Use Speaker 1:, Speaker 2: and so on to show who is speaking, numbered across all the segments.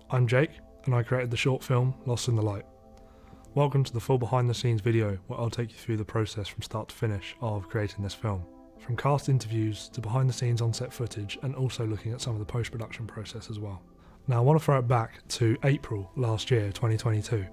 Speaker 1: I'm Jake, and I created the short film Lost in the Light. Welcome to the full behind the scenes video where I'll take you through the process from start to finish of creating this film. From cast interviews to behind the scenes on set footage, and also looking at some of the post-production process as well. Now I want to throw it back to April last year, 2022. It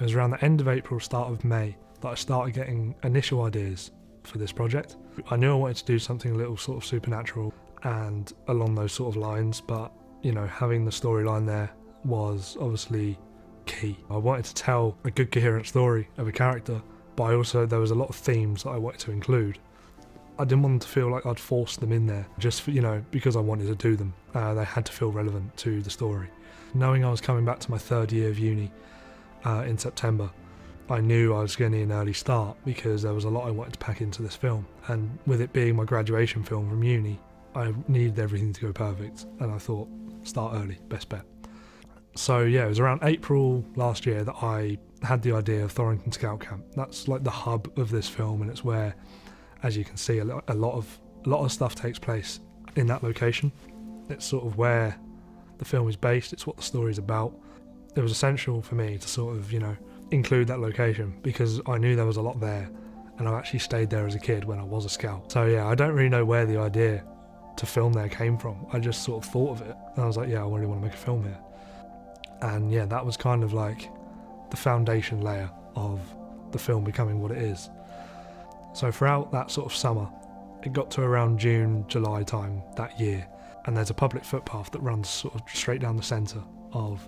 Speaker 1: was around the end of April, start of May, that I started getting initial ideas for this project. I knew I wanted to do something a little sort of supernatural and along those sort of lines, but you know, having the storyline there was obviously key. I wanted to tell a good coherent story of a character, but there was a lot of themes that I wanted to include. I didn't want them to feel like I'd forced them in there just for, because I wanted to do them. They had to feel relevant to the story. Knowing I was coming back to my third year of uni in September, I knew I was getting an early start because there was a lot I wanted to pack into this film, and with it being my graduation film from uni, I needed everything to go perfect, and I thought, start early, best bet. So yeah, it was around April last year that I had the idea of Thorrington Scout Camp. That's like the hub of this film, and it's where, as you can see, a lot of stuff takes place in that location. It's sort of where the film is based, it's what the story is about. It was essential for me to sort of, include that location because I knew there was a lot there, and I actually stayed there as a kid when I was a scout. So yeah, I don't really know where the idea to film there came from. I just sort of thought of it, and I was like, yeah, I really want to make a film here. And yeah, that was kind of like the foundation layer of the film becoming what it is. So throughout that sort of summer, it got to around June, July time that year, and there's a public footpath that runs sort of straight down the centre of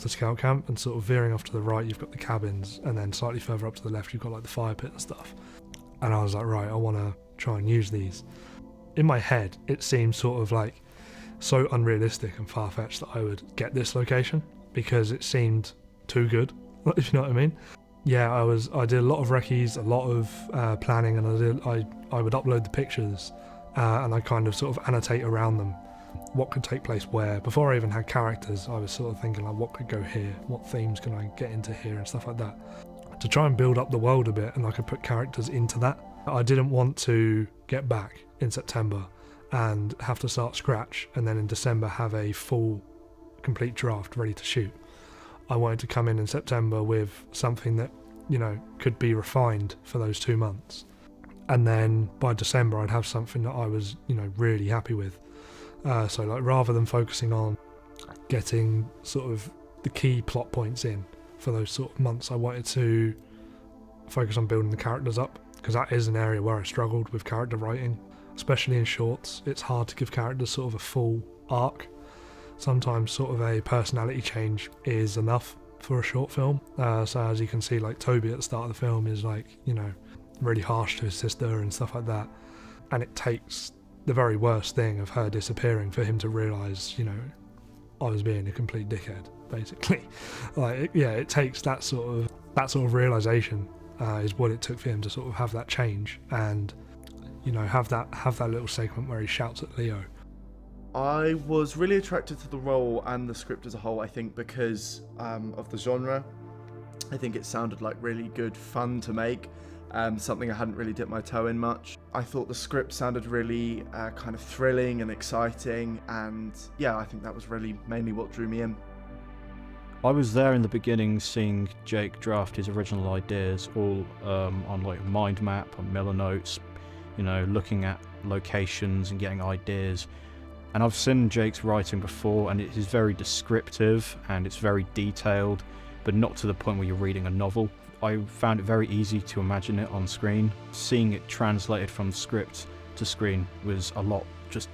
Speaker 1: the scout camp, and sort of veering off to the right you've got the cabins, and then slightly further up to the left you've got like the fire pit and stuff. And I was like, right, I want to try and use these. In my head, it seemed sort of like so unrealistic and far-fetched that I would get this location because it seemed too good, if you know what I mean. Yeah, I did a lot of recce's, a lot of planning, and I would upload the pictures and I kind of sort of annotate around them what could take place where. Before I even had characters, I was sort of thinking like, what could go here, what themes can I get into here and stuff like that, to try and build up the world a bit, and I could put characters into that. I didn't want to get back in September and have to start scratch and then in December have a full complete draft ready to shoot. I wanted to come in September with something that could be refined for those 2 months, and then by December I'd have something that I was really happy with. So like, rather than focusing on getting sort of the key plot points in for those sort of months, I wanted to focus on building the characters up, because that is an area where I struggled with character writing, especially in shorts. It's hard to give characters sort of a full arc. Sometimes sort of a personality change is enough for a short film. So as you can see, like Toby at the start of the film is like, really harsh to his sister and stuff like that. And it takes the very worst thing of her disappearing for him to realise, I was being a complete dickhead, basically. Like, yeah, it takes that sort of realisation is what it took for him to sort of have that change and, have that little segment where he shouts at Leo.
Speaker 2: I was really attracted to the role and the script as a whole, I think, because of the genre. I think it sounded like really good fun to make, something I hadn't really dipped my toe in much. I thought the script sounded really kind of thrilling and exciting, and yeah, I think that was really mainly what drew me in.
Speaker 3: I was there in the beginning seeing Jake draft his original ideas all on like mind map, on Miller notes, looking at locations and getting ideas. And I've seen Jake's writing before, and it is very descriptive and it's very detailed, but not to the point where you're reading a novel. I found it very easy to imagine it on screen. Seeing it translated from script to screen was a lot, it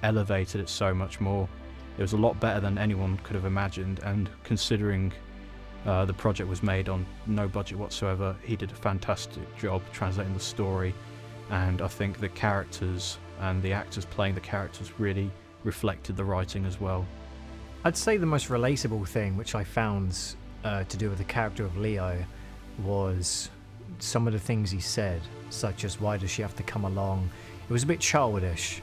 Speaker 3: elevated it so much more. It was a lot better than anyone could have imagined, and considering the project was made on no budget whatsoever, he did a fantastic job translating the story, and I think the characters and the actors playing the characters really reflected the writing as well.
Speaker 4: I'd say the most relatable thing which I found to do with the character of Leo was some of the things he said, such as why does she have to come along. It was a bit childish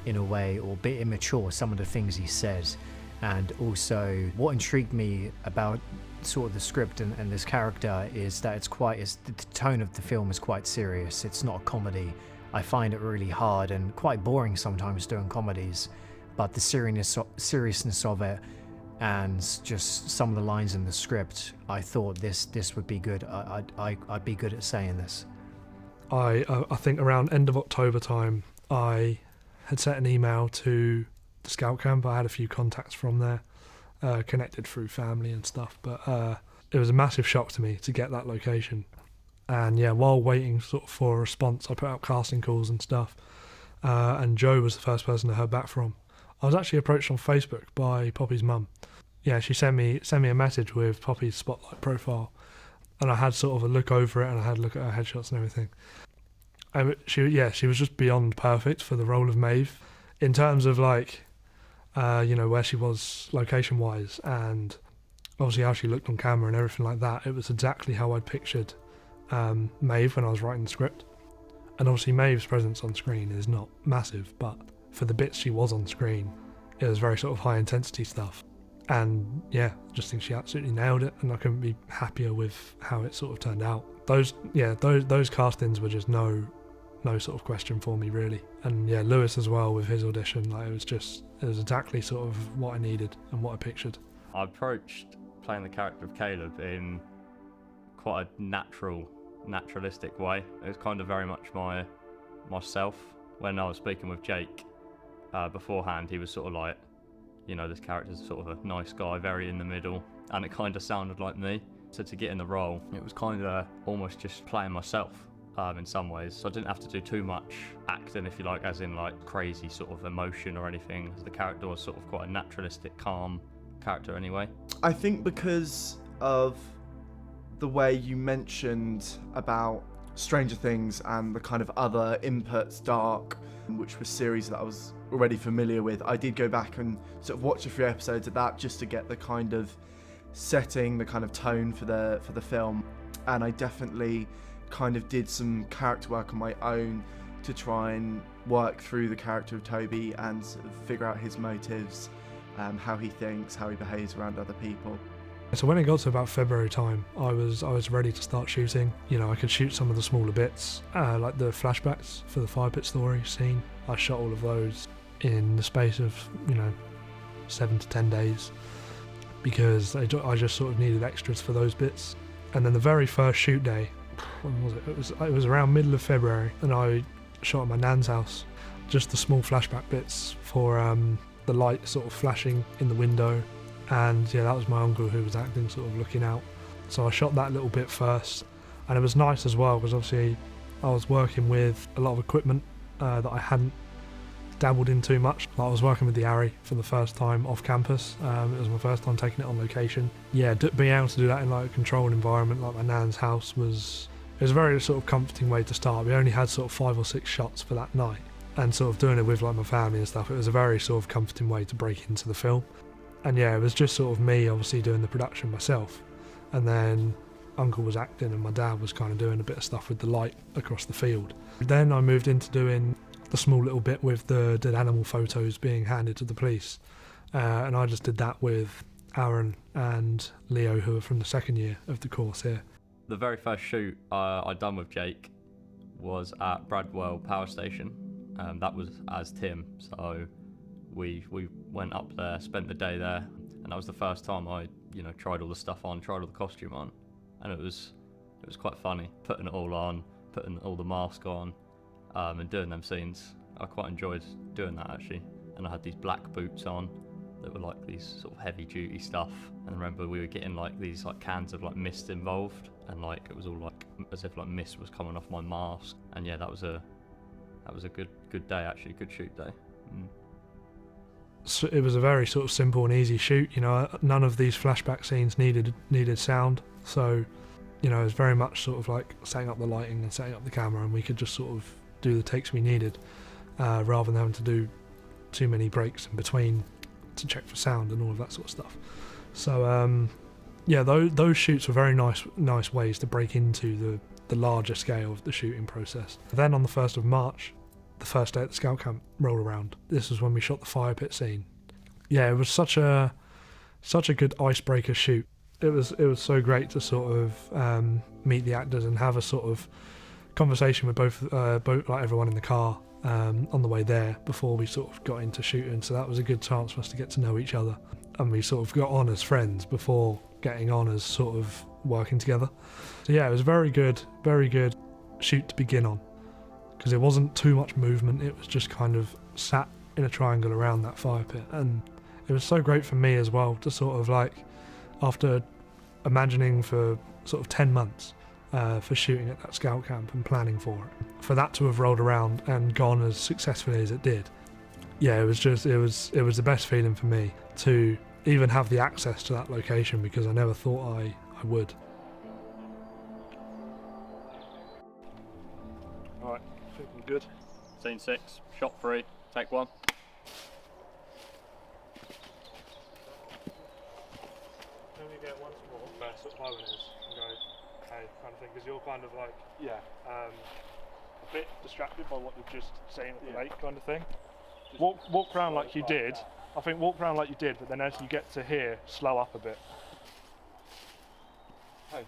Speaker 4: in a way, or a bit immature, some of the things he said. And also what intrigued me about sort of the script and this character is that the tone of the film is quite serious. It's not a comedy. I find it really hard and quite boring sometimes doing comedies, but the seriousness of it and just some of the lines in the script, I thought this would be good. I'd be good at saying this.
Speaker 1: I think around end of October time, I had sent an email to the scout camp. I had a few contacts from there, connected through family and stuff, but it was a massive shock to me to get that location. And yeah, while waiting sort of for a response, I put out casting calls and stuff, and Joe was the first person I heard back from. I was actually approached on Facebook by Poppy's mum. Yeah, she sent me a message with Poppy's Spotlight profile, and I had sort of a look over it, and I had a look at her headshots and everything. And she was just beyond perfect for the role of Maeve, in terms of like, where she was location wise, and obviously how she looked on camera and everything like that. It was exactly how I'd pictured Maeve when I was writing the script. And obviously Maeve's presence on screen is not massive, but for the bits she was on screen, it was very sort of high intensity stuff. And yeah, I just think she absolutely nailed it, and I couldn't be happier with how it sort of turned out. Those castings were just no sort of question for me really. And yeah, Lewis as well with his audition, like it was exactly sort of what I needed and what I pictured.
Speaker 5: I approached playing the character of Caleb in quite a naturalistic way. It was kind of very much myself. When I was speaking with Jake beforehand, he was sort of like, this character's sort of a nice guy, very in the middle, and it kind of sounded like me. So to get in the role, it was kind of almost just playing myself in some ways. So I didn't have to do too much acting, if you like, as in like crazy sort of emotion or anything. The character was sort of quite a naturalistic, calm character anyway.
Speaker 2: I think because of the way you mentioned about Stranger Things and the kind of other inputs, Dark, which was series that I was already familiar with, I did go back and sort of watch a few episodes of that just to get the kind of setting, the kind of tone for the film. And I definitely kind of did some character work on my own to try and work through the character of Toby and sort of figure out his motives, how he thinks, how he behaves around other people.
Speaker 1: So when it got to about February time, I was ready to start shooting. I could shoot some of the smaller bits, like the flashbacks for the fire pit story scene. I shot all of those in the space of 7 to 10 days because I just sort of needed extras for those bits. And then the very first shoot day, when was it? It was around middle of February, and I shot at my nan's house, just the small flashback bits for the light sort of flashing in the window. And yeah, that was my uncle who was acting, sort of looking out. So I shot that little bit first, and it was nice as well because obviously I was working with a lot of equipment that I hadn't dabbled in too much. Like I was working with the Arri for the first time off campus. It was my first time taking it on location. Yeah, being able to do that in like a controlled environment like my nan's house was a very sort of comforting way to start. We only had sort of 5 or 6 shots for that night, and sort of doing it with like my family and stuff, it was a very sort of comforting way to break into the film. And yeah, it was just sort of me obviously doing the production myself, and then Uncle was acting and my dad was kind of doing a bit of stuff with the light across the field. Then I moved into doing the small little bit with the dead animal photos being handed to the police, and I just did that with Aaron and Leo, who are from the second year of the course here.
Speaker 5: The very first shoot I'd done with Jake was at Bradwell Power Station. That was as Tim, so we went up there, spent the day there, and that was the first time I tried all the stuff on, tried all the costume on, and it was quite funny putting it all on, putting all the mask on, and doing them scenes. I quite enjoyed doing that actually. And I had these black boots on that were like these sort of heavy duty stuff, and I remember we were getting like these like cans of like mist involved, and like it was all like as if like mist was coming off my mask. And yeah, that was a good day actually, good shoot day.
Speaker 1: So it was a very sort of simple and easy shoot. None of these flashback scenes needed sound, so it was very much sort of like setting up the lighting and setting up the camera, and we could just sort of do the takes we needed, rather than having to do too many breaks in between to check for sound and all of that sort of stuff. So yeah, those shoots were very nice ways to break into the larger scale of the shooting process. Then on the 1st of March, the first day at the scout camp roll around, this was when we shot the fire pit scene. Yeah, it was such a good icebreaker shoot. It was so great to sort of meet the actors and have a sort of conversation with both like everyone in the car, on the way there before we sort of got into shooting, so that was a good chance for us to get to know each other, and we sort of got on as friends before getting on as sort of working together. So yeah, it was very good shoot to begin on, because it wasn't too much movement, it was just kind of sat in a triangle around that fire pit, and it was so great for me as well to sort of like, after imagining for sort of 10 months for shooting at that scout camp and planning for it, for that to have rolled around and gone as successfully as it did. Yeah, it was the best feeling for me to even have the access to that location, because I never thought I would. Alright, thinking good.
Speaker 5: Scene 6, shot 3, take 1.
Speaker 1: Only get once more, that's what my one is, and go, hey, kind of thing, because you're kind of like, a bit distracted by what you've just seen at the lake, kind of thing. Walk around like you did. I think walk around like you did, but then as you get to here, slow up a bit. Hey.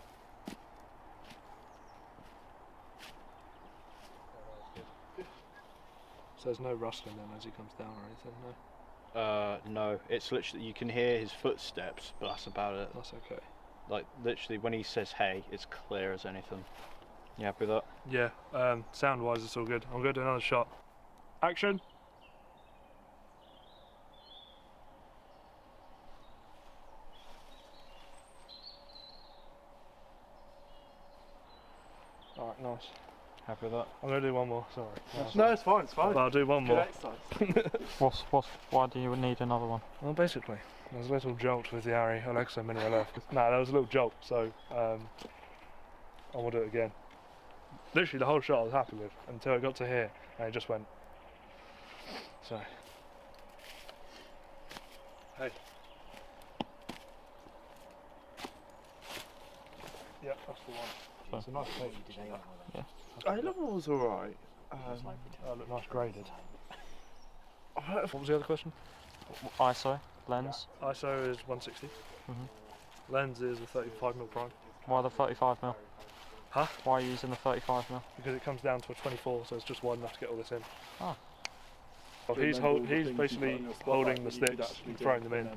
Speaker 1: So there's no rustling then as he comes down or anything, no?
Speaker 3: No, it's literally, you can hear his footsteps, but that's about it.
Speaker 1: That's okay.
Speaker 3: Like, literally, when he says hey, it's clear as anything. You happy with that?
Speaker 1: Yeah, sound-wise it's all good. I'm going to do another shot. Action! Alright, nice.
Speaker 3: Happy with that?
Speaker 1: I'm going to do one more, sorry.
Speaker 2: No, it's fine, it's fine.
Speaker 1: But I'll do one
Speaker 2: Good
Speaker 1: more.
Speaker 2: exercise.
Speaker 3: Why do you need another one?
Speaker 1: Well, basically, there was a little jolt with the Ari Alexa mini left. No, there was a little jolt, so I will do it again. Literally the whole shot I was happy with until it got to here and it just went. So. Hey. Yeah, that's the one. It's a nice take.
Speaker 2: I level was alright.
Speaker 1: Oh, look nice graded. What was the other question?
Speaker 6: ISO, lens.
Speaker 1: ISO is 160. Lens is a 35mm prime.
Speaker 6: Why the 35mm?
Speaker 1: Huh?
Speaker 6: Why are you using the 35mm?
Speaker 1: Because it comes down to a 24, so it's just wide enough to get all this in.
Speaker 6: Oh.
Speaker 1: Well, he's basically holding the sticks and throwing them in.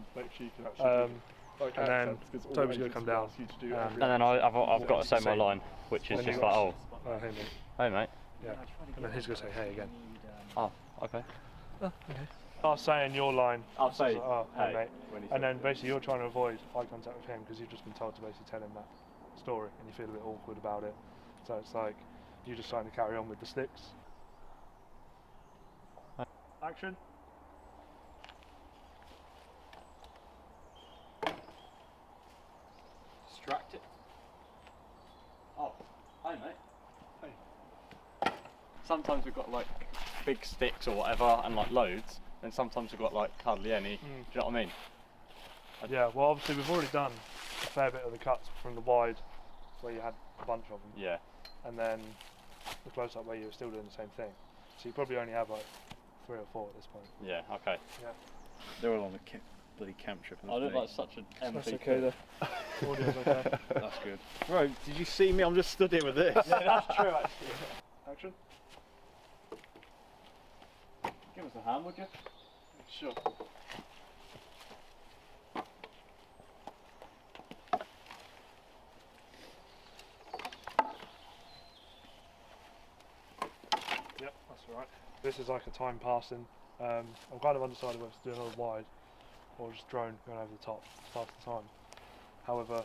Speaker 1: And then Toby's going to come down.
Speaker 5: And then I've got to say my line, which is
Speaker 1: Then
Speaker 5: just
Speaker 1: you
Speaker 5: like,
Speaker 1: got-
Speaker 5: oh,
Speaker 1: hey mate.
Speaker 5: hey mate.
Speaker 1: Yeah. And then he's going to say hey again.
Speaker 5: Oh, okay.
Speaker 1: I was saying your line.
Speaker 5: I'll
Speaker 1: so
Speaker 5: say,
Speaker 1: it's like, oh, hey
Speaker 5: hey,
Speaker 1: mate. And then basically you're trying to avoid eye contact with him because you've just been told to basically tell him that story and you feel a bit awkward about it. So it's like you just trying to carry on with the sticks. Action.
Speaker 5: Distract it. Oh, hey mate. Hey. Sometimes we've got like big sticks or whatever and like loads, and sometimes we've got like hardly any. Do you know what I mean?
Speaker 1: Yeah, well obviously we've already done a fair bit of the cuts from the wide where you had a bunch of them.
Speaker 5: Yeah.
Speaker 1: And then the close up where you were still doing the same thing. So you probably only have like 3 or 4 at this point.
Speaker 5: Yeah, okay.
Speaker 1: Yeah.
Speaker 3: They're all on the bloody camp trip.
Speaker 5: I look like such an
Speaker 1: That's
Speaker 5: MVP.
Speaker 1: okay though. Audio's okay.
Speaker 3: That's good. Bro, did you see me? I'm just stood here with this.
Speaker 1: Yeah, that's true actually. Action.
Speaker 5: Give us a hand, would you?
Speaker 1: Sure. Yep, that's alright. This is like a time passing. I'm kind of undecided whether to do another wide or just drone going over the top to pass the time. However,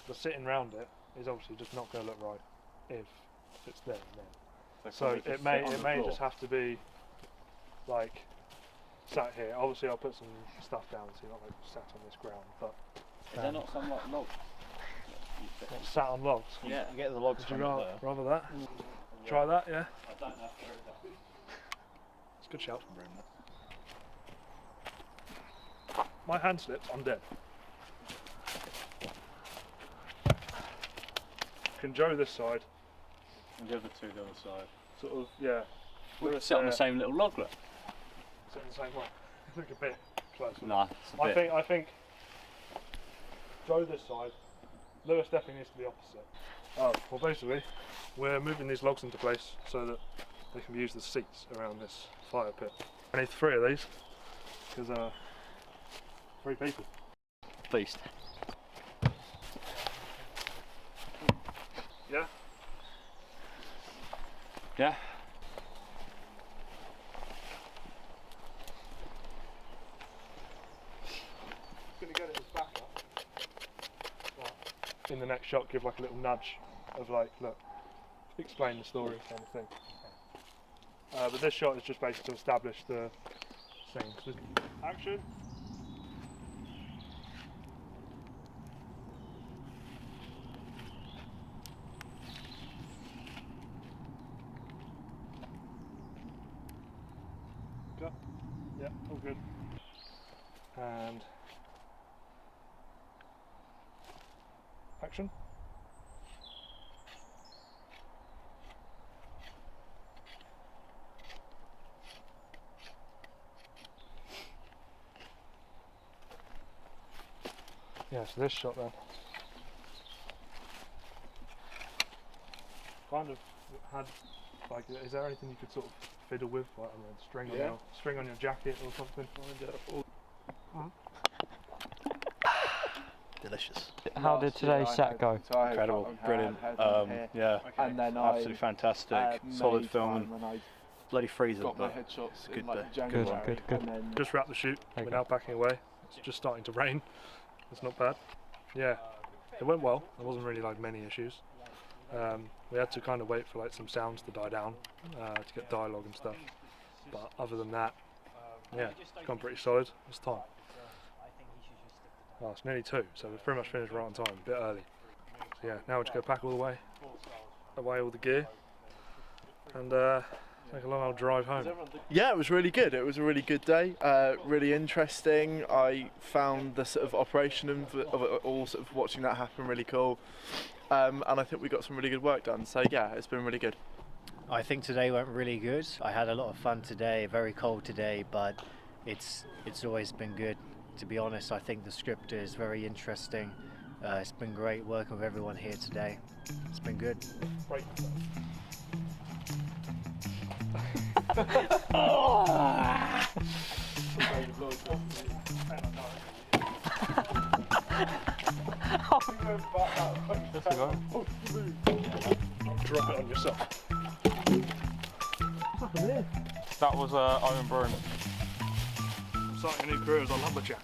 Speaker 1: the sitting round it is obviously just not going to look right if it's there and then. So it may just have to be like sat here. Obviously I'll put some stuff down so you're not like sat on this ground, but
Speaker 5: Is there not some like logs?
Speaker 1: sat on logs.
Speaker 5: Yeah.
Speaker 3: You get the logs
Speaker 1: Would you
Speaker 3: from there.
Speaker 1: rather that? Try that, yeah?
Speaker 5: I don't know.
Speaker 1: It's a good shout from Bruno. My hand slips, I'm dead. Can Joe this side,
Speaker 3: And the other two the other side.
Speaker 1: sort of, yeah.
Speaker 5: We
Speaker 1: Lewis
Speaker 5: sit on the
Speaker 1: there,
Speaker 5: same little log, look.
Speaker 1: sit in the same way. Look a bit closer.
Speaker 5: Nah, it's a bit.
Speaker 1: I think Joe this side, Lewis definitely needs to be opposite. Oh, well basically, we're moving these logs into place so that they can be used as seats around this fire pit. I need 3 of these because 3 people.
Speaker 6: Beast.
Speaker 1: Yeah.
Speaker 6: Yeah.
Speaker 1: Gonna get it as backup. But in the next shot, give like a little nudge of like, look, explain the story kind of thing. But this shot is just basically to establish the scene. So, action. Go. Yeah, all good. And action. Yeah, so this shot then kind of had like, is there anything you could sort of fiddle with, like I don't know, string on your jacket or something?
Speaker 7: Delicious.
Speaker 6: How did today's set go?
Speaker 7: Incredible, brilliant. Yeah,
Speaker 2: And then
Speaker 7: absolutely fantastic. Solid film and bloody freezer.
Speaker 2: got my
Speaker 7: But
Speaker 2: headshots
Speaker 7: it's good
Speaker 2: in like
Speaker 7: there.
Speaker 2: January,
Speaker 6: good.
Speaker 2: and then
Speaker 1: Just wrapped the shoot.
Speaker 6: Okay.
Speaker 1: We're now backing away. It's just starting to rain. It's not bad. Yeah, it went well. There wasn't really like many issues. We had to kind of wait for like some sounds to die down to get dialogue and stuff. But other than that, yeah, it's gone pretty solid. It's time. Well, it's nearly 2, so we've pretty much finished right on time, a bit early. So yeah, now we're just go pack all the way, away all the gear, and take a long old drive home.
Speaker 2: yeah, it was really good. It was a really good day, really interesting. I found the sort of operation of it all, sort of watching that happen, really cool. And I think we got some really good work done. So yeah, it's been really good.
Speaker 4: I think today went really good. I had a lot of fun today. Very cold today, but it's always been good. To be honest, I think the script is very interesting. It's been great working with everyone here today. It's been good.
Speaker 1: Break. Drop it on yourself.
Speaker 6: That was Owen Broom.
Speaker 1: I'm starting a new career as a lumberjack.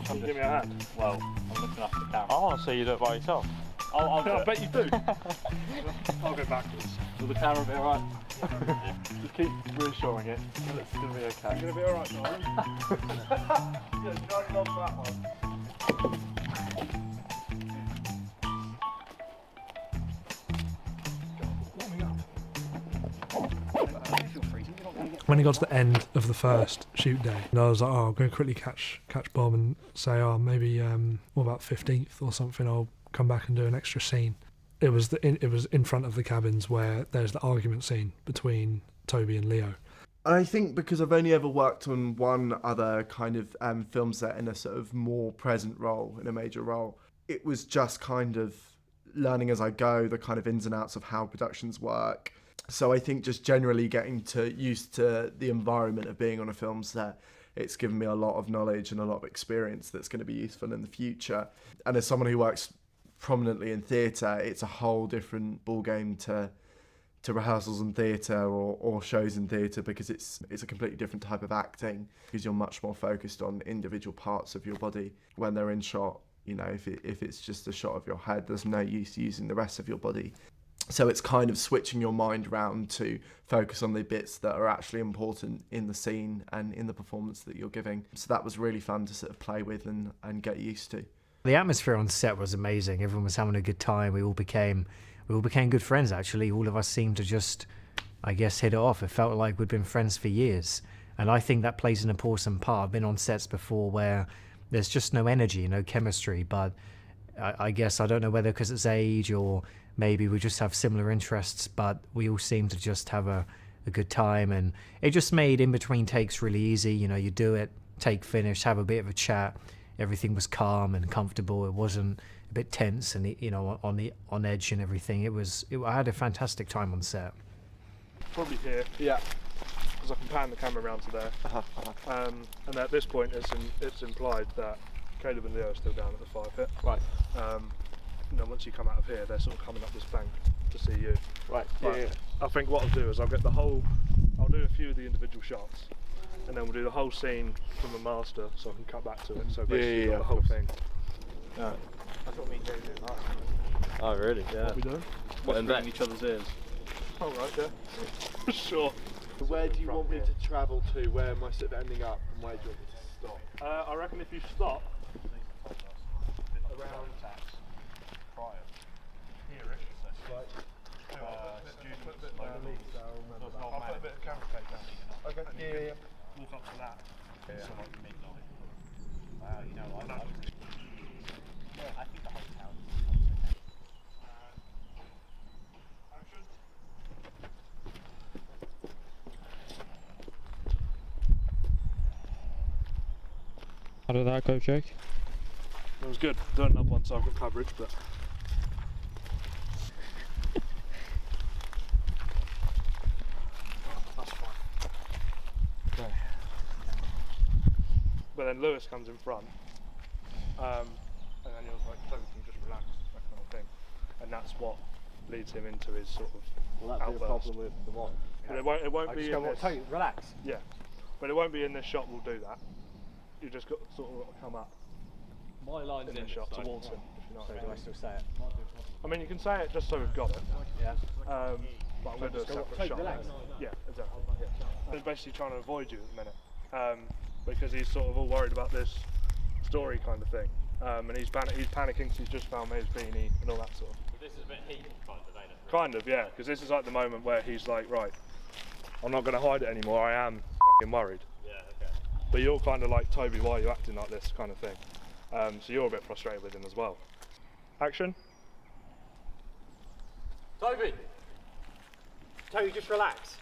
Speaker 1: Can you give me a hand?
Speaker 7: Well, I'm looking after the camera.
Speaker 6: I want to see you do it by yourself.
Speaker 1: I bet you do. I'll go backwards.
Speaker 7: Will the camera be alright? Just keep reassuring it. It's going to be okay.
Speaker 1: You're gonna be alright, darling. Yeah, drag on that one. When it got to the end of the first shoot day, and I was like, oh, I'm going to quickly catch Bob and say, oh, maybe what about 15th or something, I'll come back and do an extra scene. It was in front of the cabins where there's the argument scene between Toby and Leo.
Speaker 2: I think because I've only ever worked on one other kind of film set in a sort of more present role, in a major role, it was just kind of learning as I go the kind of ins and outs of how productions work. So I think just generally getting used to the environment of being on a film set, it's given me a lot of knowledge and a lot of experience that's going to be useful in the future. And as someone who works prominently in theatre, it's a whole different ballgame to rehearsals in theatre or shows in theatre, because it's a completely different type of acting, because you're much more focused on individual parts of your body when they're in shot. You know, if it's just a shot of your head, there's no use using the rest of your body. So it's kind of switching your mind around to focus on the bits that are actually important in the scene and in the performance that you're giving. So that was really fun to sort of play with and get used to.
Speaker 4: The atmosphere on set was amazing. Everyone was having a good time. We all became good friends, actually. All of us seemed to just, I guess, hit it off. It felt like we'd been friends for years. And I think that plays an important part. I've been on sets before where there's just no energy, no chemistry. But I guess, I don't know whether because it's age or maybe we just have similar interests, but we all seem to just have a good time. And it just made in-between takes really easy. You know, you do it, take, finish, have a bit of a chat. Everything was calm and comfortable. It wasn't a bit tense and on edge and everything. I had a fantastic time on set.
Speaker 1: Probably here.
Speaker 2: Yeah.
Speaker 1: Because I can pan the camera around to there. And at this point, it's implied that Caleb and Leo are still down at the fire pit.
Speaker 2: Right.
Speaker 1: And then once you come out of here, they're sort of coming up this bank to see you.
Speaker 2: Right.
Speaker 1: But I think what I'll do is I'll do a few of the individual shots, and then we'll do the whole scene from a master, so I can cut back to it. So basically,
Speaker 2: Yeah,
Speaker 1: the whole thing.
Speaker 2: Yeah.
Speaker 7: That's what me and Jay do.
Speaker 5: Oh, really? Yeah.
Speaker 1: What we doing?
Speaker 5: Whispering in each other's ears.
Speaker 1: Oh right, yeah. Sure.
Speaker 2: Where do you want me to travel to? Where am I sort of ending up? And where do you want me to stop?
Speaker 1: I reckon if you stop around I'll put a bit of camera tape down. Okay. Yeah. Walk up to that. Yeah. So like midnight. Wow, you know, I think the whole town. Action.
Speaker 6: How did that go, Jake?
Speaker 1: It was good. Done another one, so I've got coverage, but. But then Lewis comes in front, and then he was like, Toby, can you just relax, that kind of thing. And that's what leads him into his sort of outburst.
Speaker 7: with the one?
Speaker 1: But it won't be in this.
Speaker 7: Toby, relax.
Speaker 1: Yeah, but it won't be in this shot. We'll do that. You just got sort of come up
Speaker 5: My line's
Speaker 1: in this shot towards him. If you know what I
Speaker 7: Do I
Speaker 1: mean.
Speaker 7: still say it?
Speaker 1: I mean, you can say it just so we've got it.
Speaker 7: Yeah.
Speaker 1: But I'm going to do a separate shot.
Speaker 7: relax.
Speaker 1: Yeah, exactly. Yeah. He's basically trying to avoid you at the minute because he's sort of all worried about this story kind of thing. And he's panicking because he's just found his beanie and all that sort of.
Speaker 5: This is a bit heat kind of, ain't it?
Speaker 1: Kind of, yeah, because this is like the moment where he's like, right, I'm not going to hide it anymore, I am fucking worried.
Speaker 5: Yeah, okay.
Speaker 1: But you're kind of like, Toby, why are you acting like this kind of thing? So you're a bit frustrated with him as well. Action.
Speaker 5: Toby!
Speaker 7: Toby, just relax.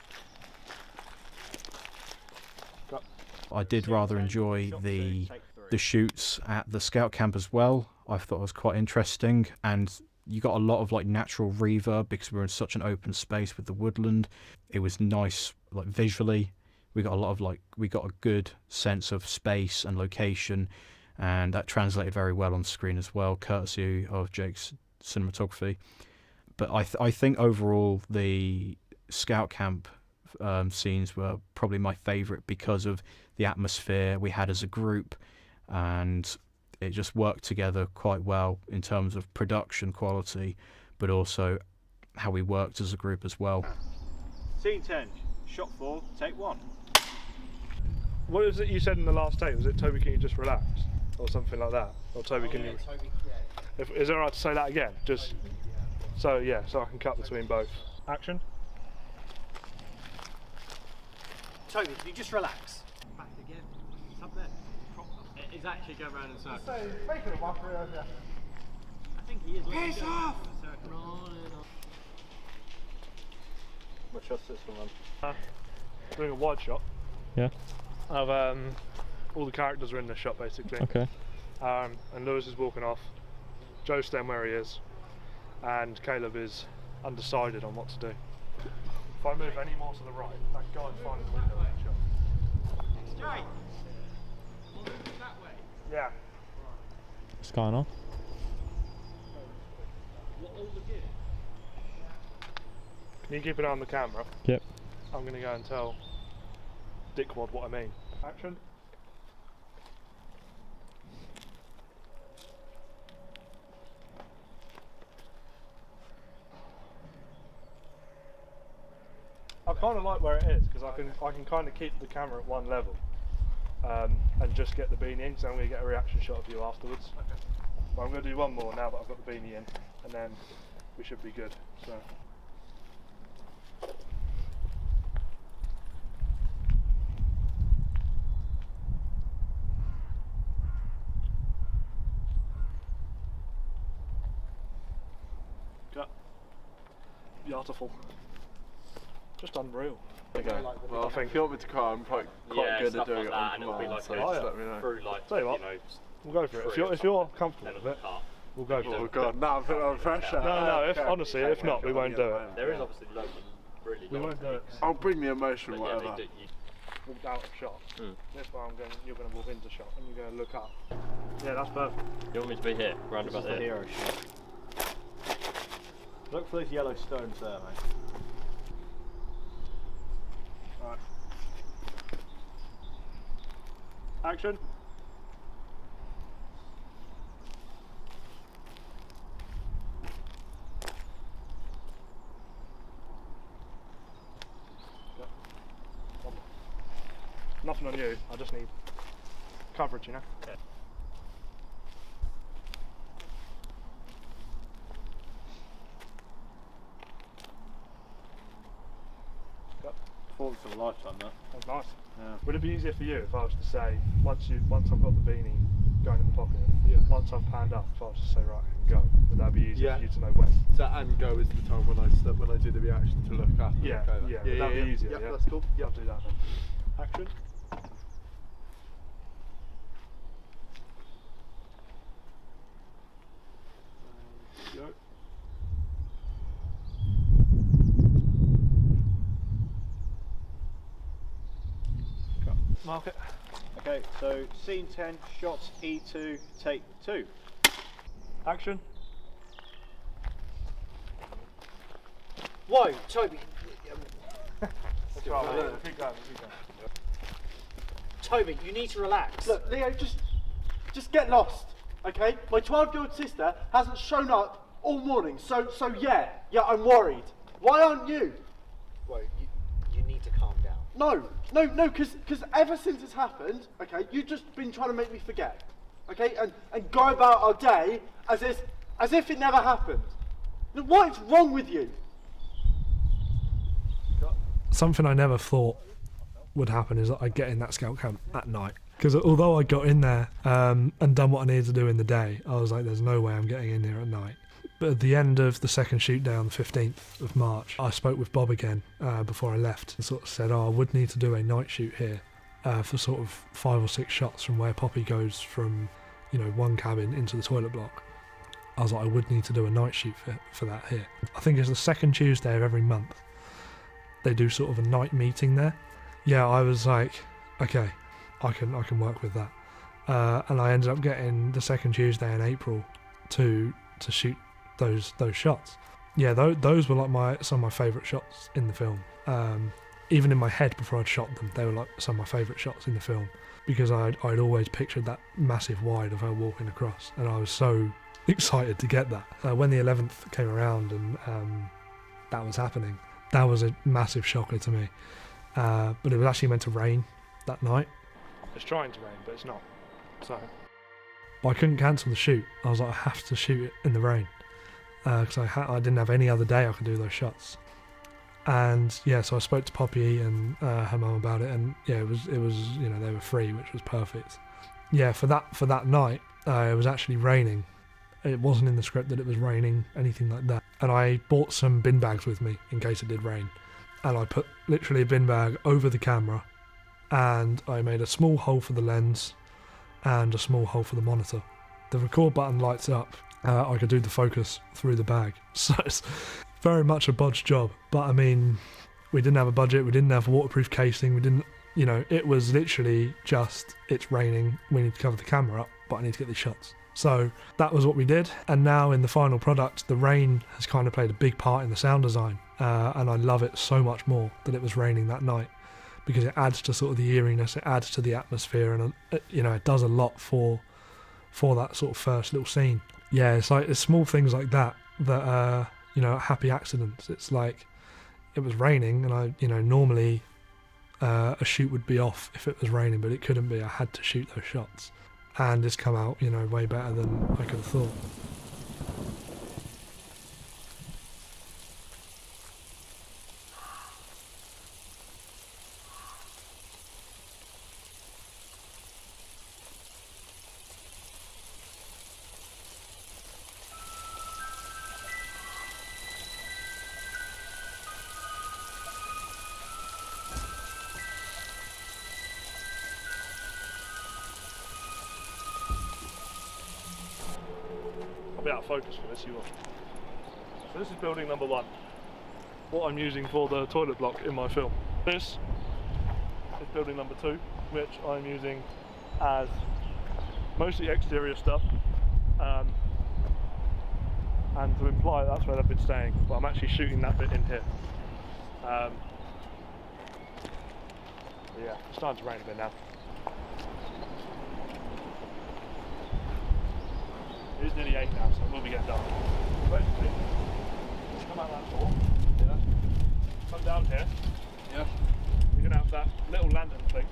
Speaker 3: I did rather enjoy the shoots at the scout camp as well. I thought it was quite interesting, and you got a lot of like natural reverb because we're in such an open space with the woodland. It was nice, like visually. We got a good sense of space and location, and that translated very well on screen as well, courtesy of Jake's cinematography. But I think overall the scout camp scenes were probably my favourite because of the atmosphere we had as a group, and it just worked together quite well in terms of production quality, but also how we worked as a group as well.
Speaker 8: Scene 10, shot 4, take 1.
Speaker 1: What was it you said in the last take? Was it, Toby, can you just relax? Or something like that? Or Toby, can you... Is it alright to say that again? Just... So, yeah, so I can cut between both. Action.
Speaker 7: Toby, can you just relax?
Speaker 5: Back again. It's up there. It's actually going round in circles. I think he is. Piss off!
Speaker 6: What shot's this one?
Speaker 1: Doing a wide shot.
Speaker 6: Yeah.
Speaker 1: Of all the characters are in this shot basically.
Speaker 6: Okay.
Speaker 1: And Lewis is walking off. Joe's staying where he is, and Caleb is undecided on what to do. If I move any more to the right, that guy's finding the window in the shot.
Speaker 5: Straight. We'll move it that way.
Speaker 1: Yeah.
Speaker 6: What's going on?
Speaker 5: What all the gear?
Speaker 1: Can you keep an eye on the camera?
Speaker 6: Yep.
Speaker 1: I'm going to go and tell Dickwad what I mean. Action. I kind of like where it is because I can kind of keep the camera at one level and just get the beanie in, so I'm going to get a reaction shot of you afterwards. Okay. But I'm going to do one more now that I've got the beanie in, and then we should be good. So. Cut. Beautiful. Just unreal.
Speaker 2: Okay. Well, I think if you want me to cry, I'm quite good at doing it on command, so just let me know.
Speaker 5: Through like,
Speaker 1: Tell you what, we'll go for it. If you're comfortable with it, We'll go for
Speaker 7: Oh
Speaker 1: it.
Speaker 7: god, now I'm putting on pressure.
Speaker 1: No, if,
Speaker 7: Okay.
Speaker 1: honestly, if not, we won't do it.
Speaker 5: There is obviously loads of really
Speaker 1: We
Speaker 5: long
Speaker 1: won't do it.
Speaker 7: I'll bring the emotion,
Speaker 5: but yeah,
Speaker 7: whatever.
Speaker 5: they do, you,
Speaker 1: Walked out of shot.
Speaker 5: Mm.
Speaker 1: That's why you're going to walk into shot and you're going to look up. Yeah, that's perfect.
Speaker 5: you want me to be here, round
Speaker 3: This is
Speaker 5: about
Speaker 3: the
Speaker 5: here?
Speaker 3: hero shot. Look for those yellow stones there, mate.
Speaker 1: Right. Action. Nothing on you, I just need coverage, you know?
Speaker 5: Yeah.
Speaker 3: Performance of a lifetime, that.
Speaker 1: That was nice.
Speaker 3: Yeah.
Speaker 1: Would it be easier for you if I was to say, once I've got the beanie going in the pocket, once I've panned up, if I was to say, right, I can go, would that be easier for you to know when?
Speaker 7: So and go is the time when I do the reaction to look up. and
Speaker 1: Yeah,
Speaker 7: look over.
Speaker 1: yeah, would that be easier?
Speaker 7: Yep,
Speaker 1: Yeah,
Speaker 7: that's cool.
Speaker 1: Yeah, I'll do that then. Action. Go. Mark it.
Speaker 8: Okay, so scene 10, shots E2, take 2.
Speaker 1: Action.
Speaker 4: Whoa, Toby.
Speaker 1: That's right, mate. Keep going, keep going.
Speaker 4: Toby, you need to relax.
Speaker 2: Look, Leo, just get lost, okay? My 12-year-old sister hasn't shown up all morning, so yeah, I'm worried. Why aren't you?
Speaker 4: Whoa, you need to calm down.
Speaker 2: No, because ever since it's happened, okay, you've just been trying to make me forget, okay, and go about our day as if it never happened. Now, what is wrong with you?
Speaker 1: Something I never thought would happen is that I'd get in that scout camp at night. Because although I got in there and done what I needed to do in the day, I was like, there's no way I'm getting in here at night. But at the end of the second shoot day on the 15th of March, I spoke with Bob again before I left and sort of said, I would need to do a night shoot here for sort of 5 or 6 shots from where Poppy goes from, one cabin into the toilet block. I was like, I would need to do a night shoot for that here. I think it's the second Tuesday of every month. They do sort of a night meeting there. Yeah, I was like, okay, I can work with that. And I ended up getting the second Tuesday in April to shoot those shots. Yeah, those were like some of my favourite shots in the film. Even in my head before I'd shot them, they were like some of my favourite shots in the film because I'd always pictured that massive wide of her walking across, and I was so excited to get that. When the 11th came around and that was happening, that was a massive shocker to me. But it was actually meant to rain that night. It's trying to rain, but it's not. So I couldn't cancel the shoot. I was like, I have to shoot it in the rain because I didn't have any other day I could do those shots. And yeah, so I spoke to Poppy and her mum about it, and yeah, it was they were free, which was perfect. Yeah, for that night, it was actually raining. It wasn't in the script that it was raining, anything like that. And I bought some bin bags with me in case it did rain. And I put literally a bin bag over the camera, and I made a small hole for the lens and a small hole for the monitor. The record button lights up. I could do the focus through the bag. So it's very much a bodge job. But I mean, we didn't have a budget. We didn't have waterproof casing. We didn't, it was literally just, it's raining. We need to cover the camera up, but I need to get these shots. So that was what we did. And now in the final product, the rain has kind of played a big part in the sound design. And I love it so much more that it was raining that night because it adds to sort of the eeriness, it adds to the atmosphere, and it does a lot for that sort of first little scene. Yeah, it's small things like that happy accidents. It's like it was raining, and I normally a shoot would be off if it was raining, but it couldn't be. I had to shoot those shots, and it's come out way better than I could have thought. I'll be out of focus for this, you will. So this is building number 1. What I'm using for the toilet block in my film. This is building number 2, which I'm using as mostly exterior stuff. And to imply that's where they've been staying, but I'm actually shooting that bit in here. But yeah, it's starting to rain a bit now. It is nearly 8 now, so it will be getting dark. Basically, come out that door, yeah. Come down here, yeah. You're going to have that little lantern thing,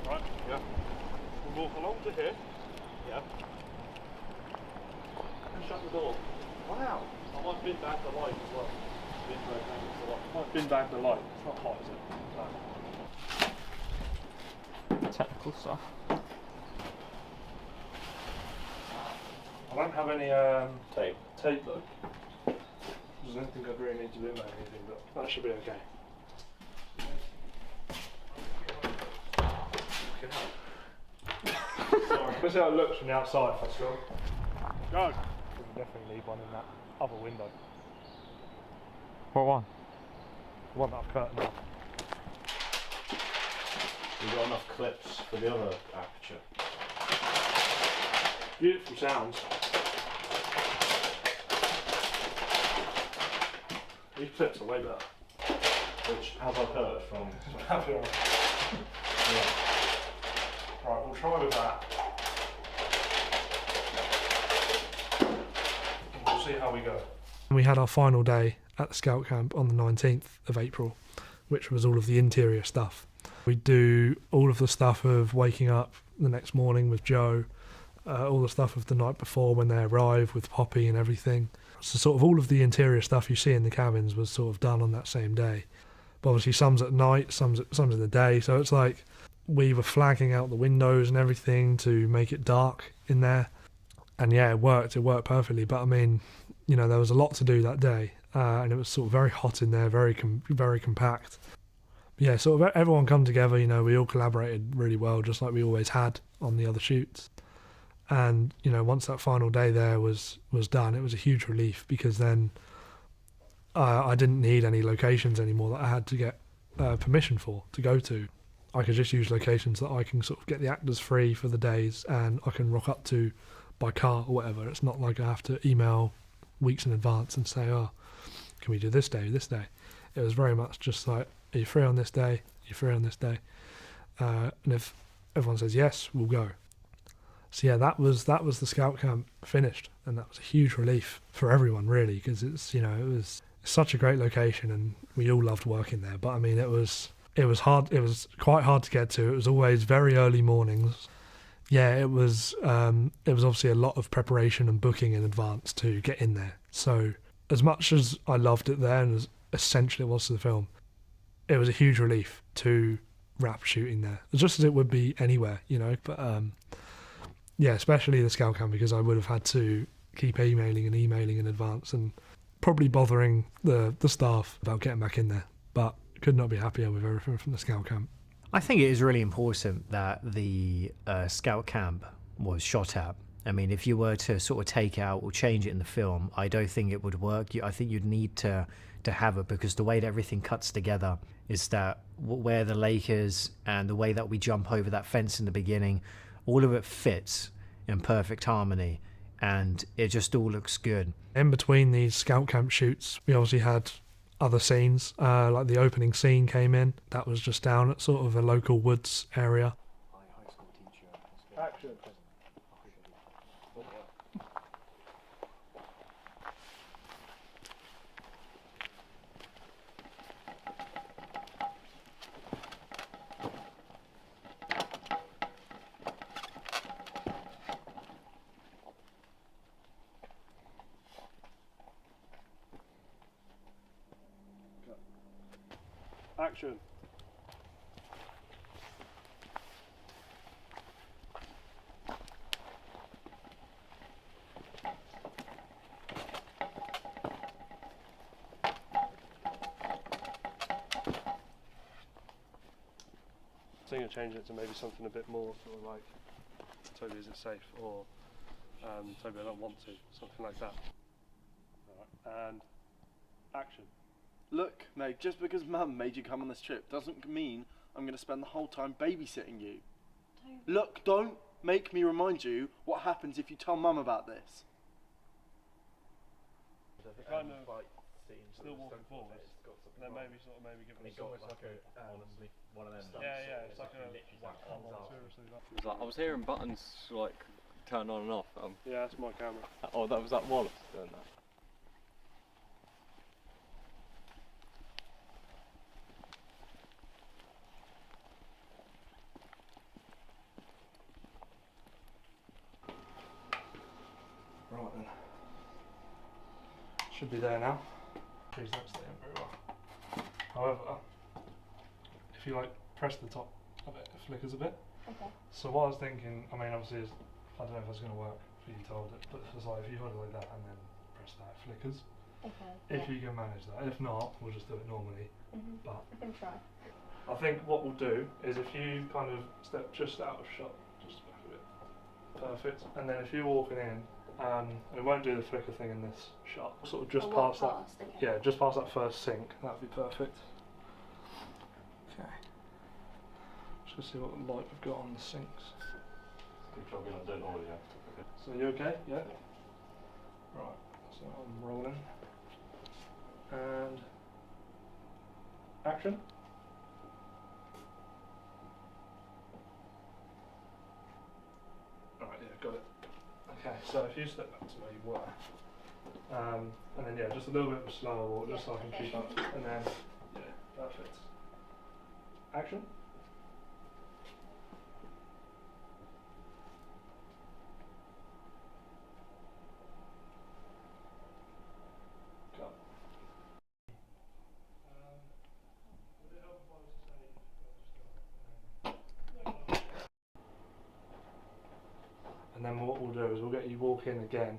Speaker 1: right? Yeah. We'll walk along to here, yeah. And shut the door. Wow! I might bin bag the light as well. Might bin bag the light. It's not hot, is it? No.
Speaker 6: Technical stuff.
Speaker 1: I don't have any tape though. There's anything I really need to do about anything, but that should be okay. Sorry. Let's see how it looks from the outside first of all. Go! We can definitely leave one in that other window.
Speaker 6: What one?
Speaker 1: The one that I've curtained off.
Speaker 3: We've got enough clips for the other aperture.
Speaker 1: Beautiful sounds. These clips are way better.
Speaker 3: Which, as I've heard from...
Speaker 1: Yeah. Right, we'll try with that. We'll see how we go. We had our final day at the scout camp on the 19th of April, which was all of the interior stuff. We do all of the stuff of waking up the next morning with Joe, all the stuff of the night before when they arrive with Poppy and everything. So sort of all of the interior stuff you see in the cabins was sort of done on that same day. But obviously some's at night, some's in the day, so it's like we were flagging out the windows and everything to make it dark in there. And yeah, it worked perfectly. But I mean, you know, there was a lot to do that day, and it was sort of very hot in there, very compact. But yeah, sort of everyone come together, you know, we all collaborated really well, just like we always had on the other shoots. And, you know, once that final day there was done, it was a huge relief, because then I didn't need any locations anymore that I had to get permission for to go to. I could just use locations that I can sort of get the actors free for the days and I can rock up to by car or whatever. It's not like I have to email weeks in advance and say, oh, can we do this day, this day? It was very much just like, are you free on this day? Are you free on this day? And if everyone says yes, we'll go. So yeah, that was the scout camp finished, and that was a huge relief for everyone really, because it's, you know, it was such a great location and we all loved working there. But I mean, it was hard. It was quite hard to get to. It was always very early mornings. Yeah, it was obviously a lot of preparation and booking in advance to get in there. So as much as I loved it there, and as essential it was to the film, it was a huge relief to wrap shooting there, just as it would be anywhere, you know. But yeah, especially the scout camp, because I would have had to keep emailing in advance and probably bothering the staff about getting back in there. But could not be happier with everything from the scout camp.
Speaker 4: I think it is really important that the scout camp was shot at. I mean, if you were to sort of take out or change it in the film, I don't think it would work. I think you'd need to have it, because the way that everything cuts together is that where the lake is and the way that we jump over that fence in the beginning, all of it fits in perfect harmony and it just all looks good.
Speaker 1: In between these scout camp shoots, we obviously had other scenes, like the opening scene came in. That was just down at sort of a local woods area.
Speaker 7: Action. Action. I think I'll change it to maybe something a bit more sort of like, Toby, is it safe? Or maybe I don't want to, something like that. Alright, and action.
Speaker 2: Look, Meg, just because Mum made you come on this trip doesn't mean I'm going to spend the whole time babysitting you. Look, don't make me remind you what happens if you tell Mum about this.
Speaker 7: We're kind of still walking forward, and then maybe give it sort of like
Speaker 5: one of them.
Speaker 7: yeah, it's like a come on, seriously.
Speaker 5: It's like, I was hearing buttons like turn on and off.
Speaker 7: Yeah, that's my camera.
Speaker 5: Oh, that was that Wallace doing that.
Speaker 1: Right then. Should be there now. Please don't stay in very well. However, if you like press the top of it, it flickers a bit.
Speaker 9: Okay.
Speaker 1: So what I was thinking, I mean obviously I don't know if that's going to work for you to hold it, but it's like if you hold it like that and then press that, it flickers.
Speaker 9: Okay.
Speaker 1: If you can manage that. If not, we'll just do it normally. But
Speaker 9: I can try.
Speaker 1: I think what we'll do is if you kind of step just out of shot, just back a bit. Perfect. And then if you're walking in, we won't do the flicker thing in this shot. Sort of just past that.
Speaker 9: Okay.
Speaker 1: Yeah, just past that first sink. That'd be perfect. Okay. Just gonna see what light we've got on the sinks.
Speaker 5: Keep jogging, I don't know what you have.
Speaker 1: So you okay? Yeah. Right. So I'm rolling. And action. Alright, yeah, got it. Okay, so if you step back to where you were, and then yeah, just a little bit of a slower walk, just so I can keep up, and then yeah, perfect. Action. Cut. Would it help if I was to say, just go, and then what we'll do is we'll get you walk in again,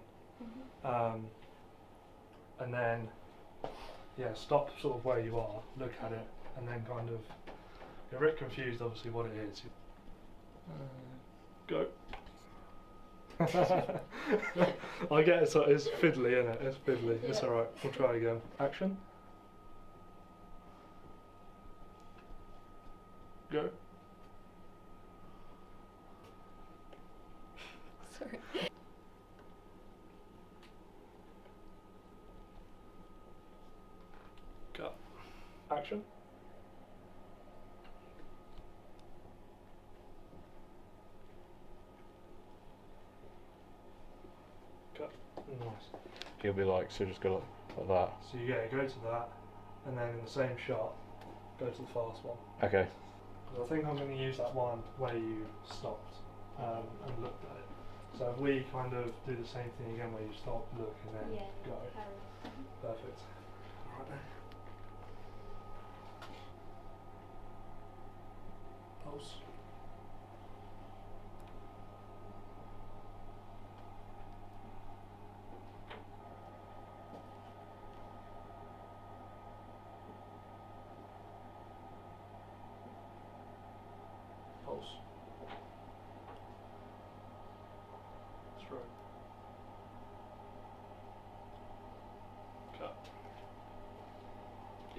Speaker 1: and then yeah, stop sort of where you are, look at it, and then kind of you're a bit confused obviously what it is. Go. I get it, so it's fiddly, isn't it? It's fiddly. It's alright. We'll try again. Action. Go.
Speaker 9: Sorry.
Speaker 1: Cut. Action. Cut. Nice.
Speaker 6: He'll be like, so just go like that.
Speaker 1: So you go to that, and then in the same shot, go to the fast one.
Speaker 6: Okay.
Speaker 1: 'Cause I think I'm going to use that one where you stopped and looked at it. So if we kind of do the same thing again where you stop, look, and then
Speaker 9: Yeah.
Speaker 1: go.
Speaker 9: Carry.
Speaker 1: Perfect. Alright then. Pulse. Pulse. Stroke. Cut.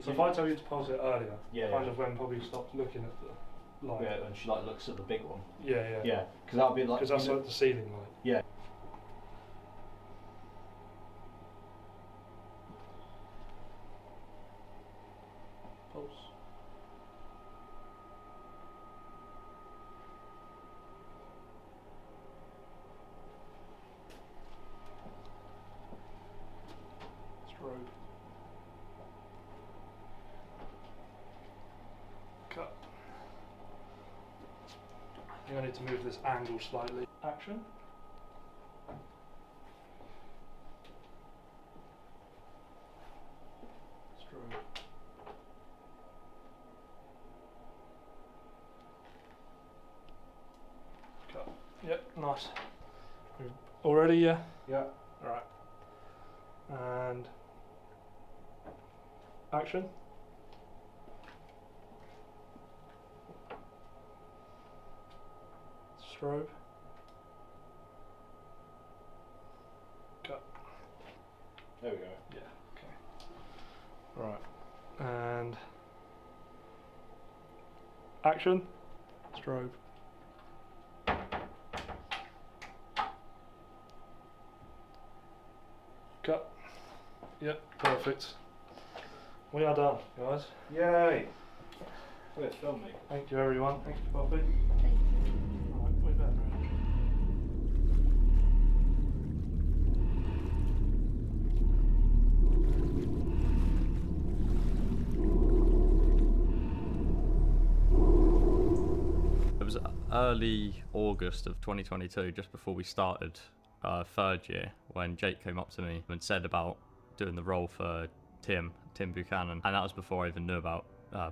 Speaker 1: So if I tell you to pause it earlier, kind of when probably stopped looking at the light.
Speaker 10: Yeah, and she like looks at the big one.
Speaker 1: Yeah.
Speaker 10: Yeah, because that'll be like.
Speaker 1: Because that's like the ceiling light.
Speaker 10: Yeah.
Speaker 1: Pulse. Strobe. Cut. I think I need to move this angle slightly. Action. Strobe. Cut. Yep, nice. Already, yeah?
Speaker 10: Yeah.
Speaker 1: Alright. And action. Strobe.
Speaker 6: There we go.
Speaker 1: Yeah, okay. Right. And action. Strobe. Cut. Yep, perfect. We are done, guys.
Speaker 6: Yay! We're filming.
Speaker 1: Thank you, everyone. Thank you, Poppy.
Speaker 9: Thank you.
Speaker 1: Alright, way better.
Speaker 5: It was early August of 2022, just before we started third year, when Jake came up to me and said about doing the role for Tim Buchanan, and that was before I even knew about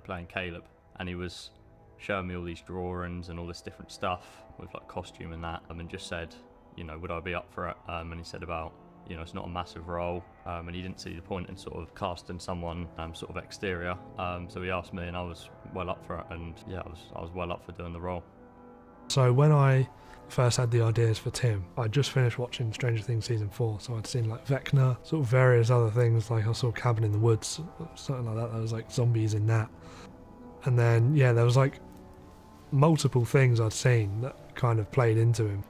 Speaker 5: playing Caleb. And he was showing me all these drawings and all this different stuff with like costume and that, and just said, you know, would I be up for it? And he said about, you know, it's not a massive role, and he didn't see the point in sort of casting someone sort of exterior. So he asked me, and I was well up for it, and yeah, I was well up for doing the role.
Speaker 1: So when I first had the ideas for Tim, I just finished watching Stranger Things season 4, so I'd seen like Vecna, sort of various other things, like I saw Cabin in the Woods, something like that. There was like zombies in that, and then yeah, there was like multiple things I'd seen that kind of played into him.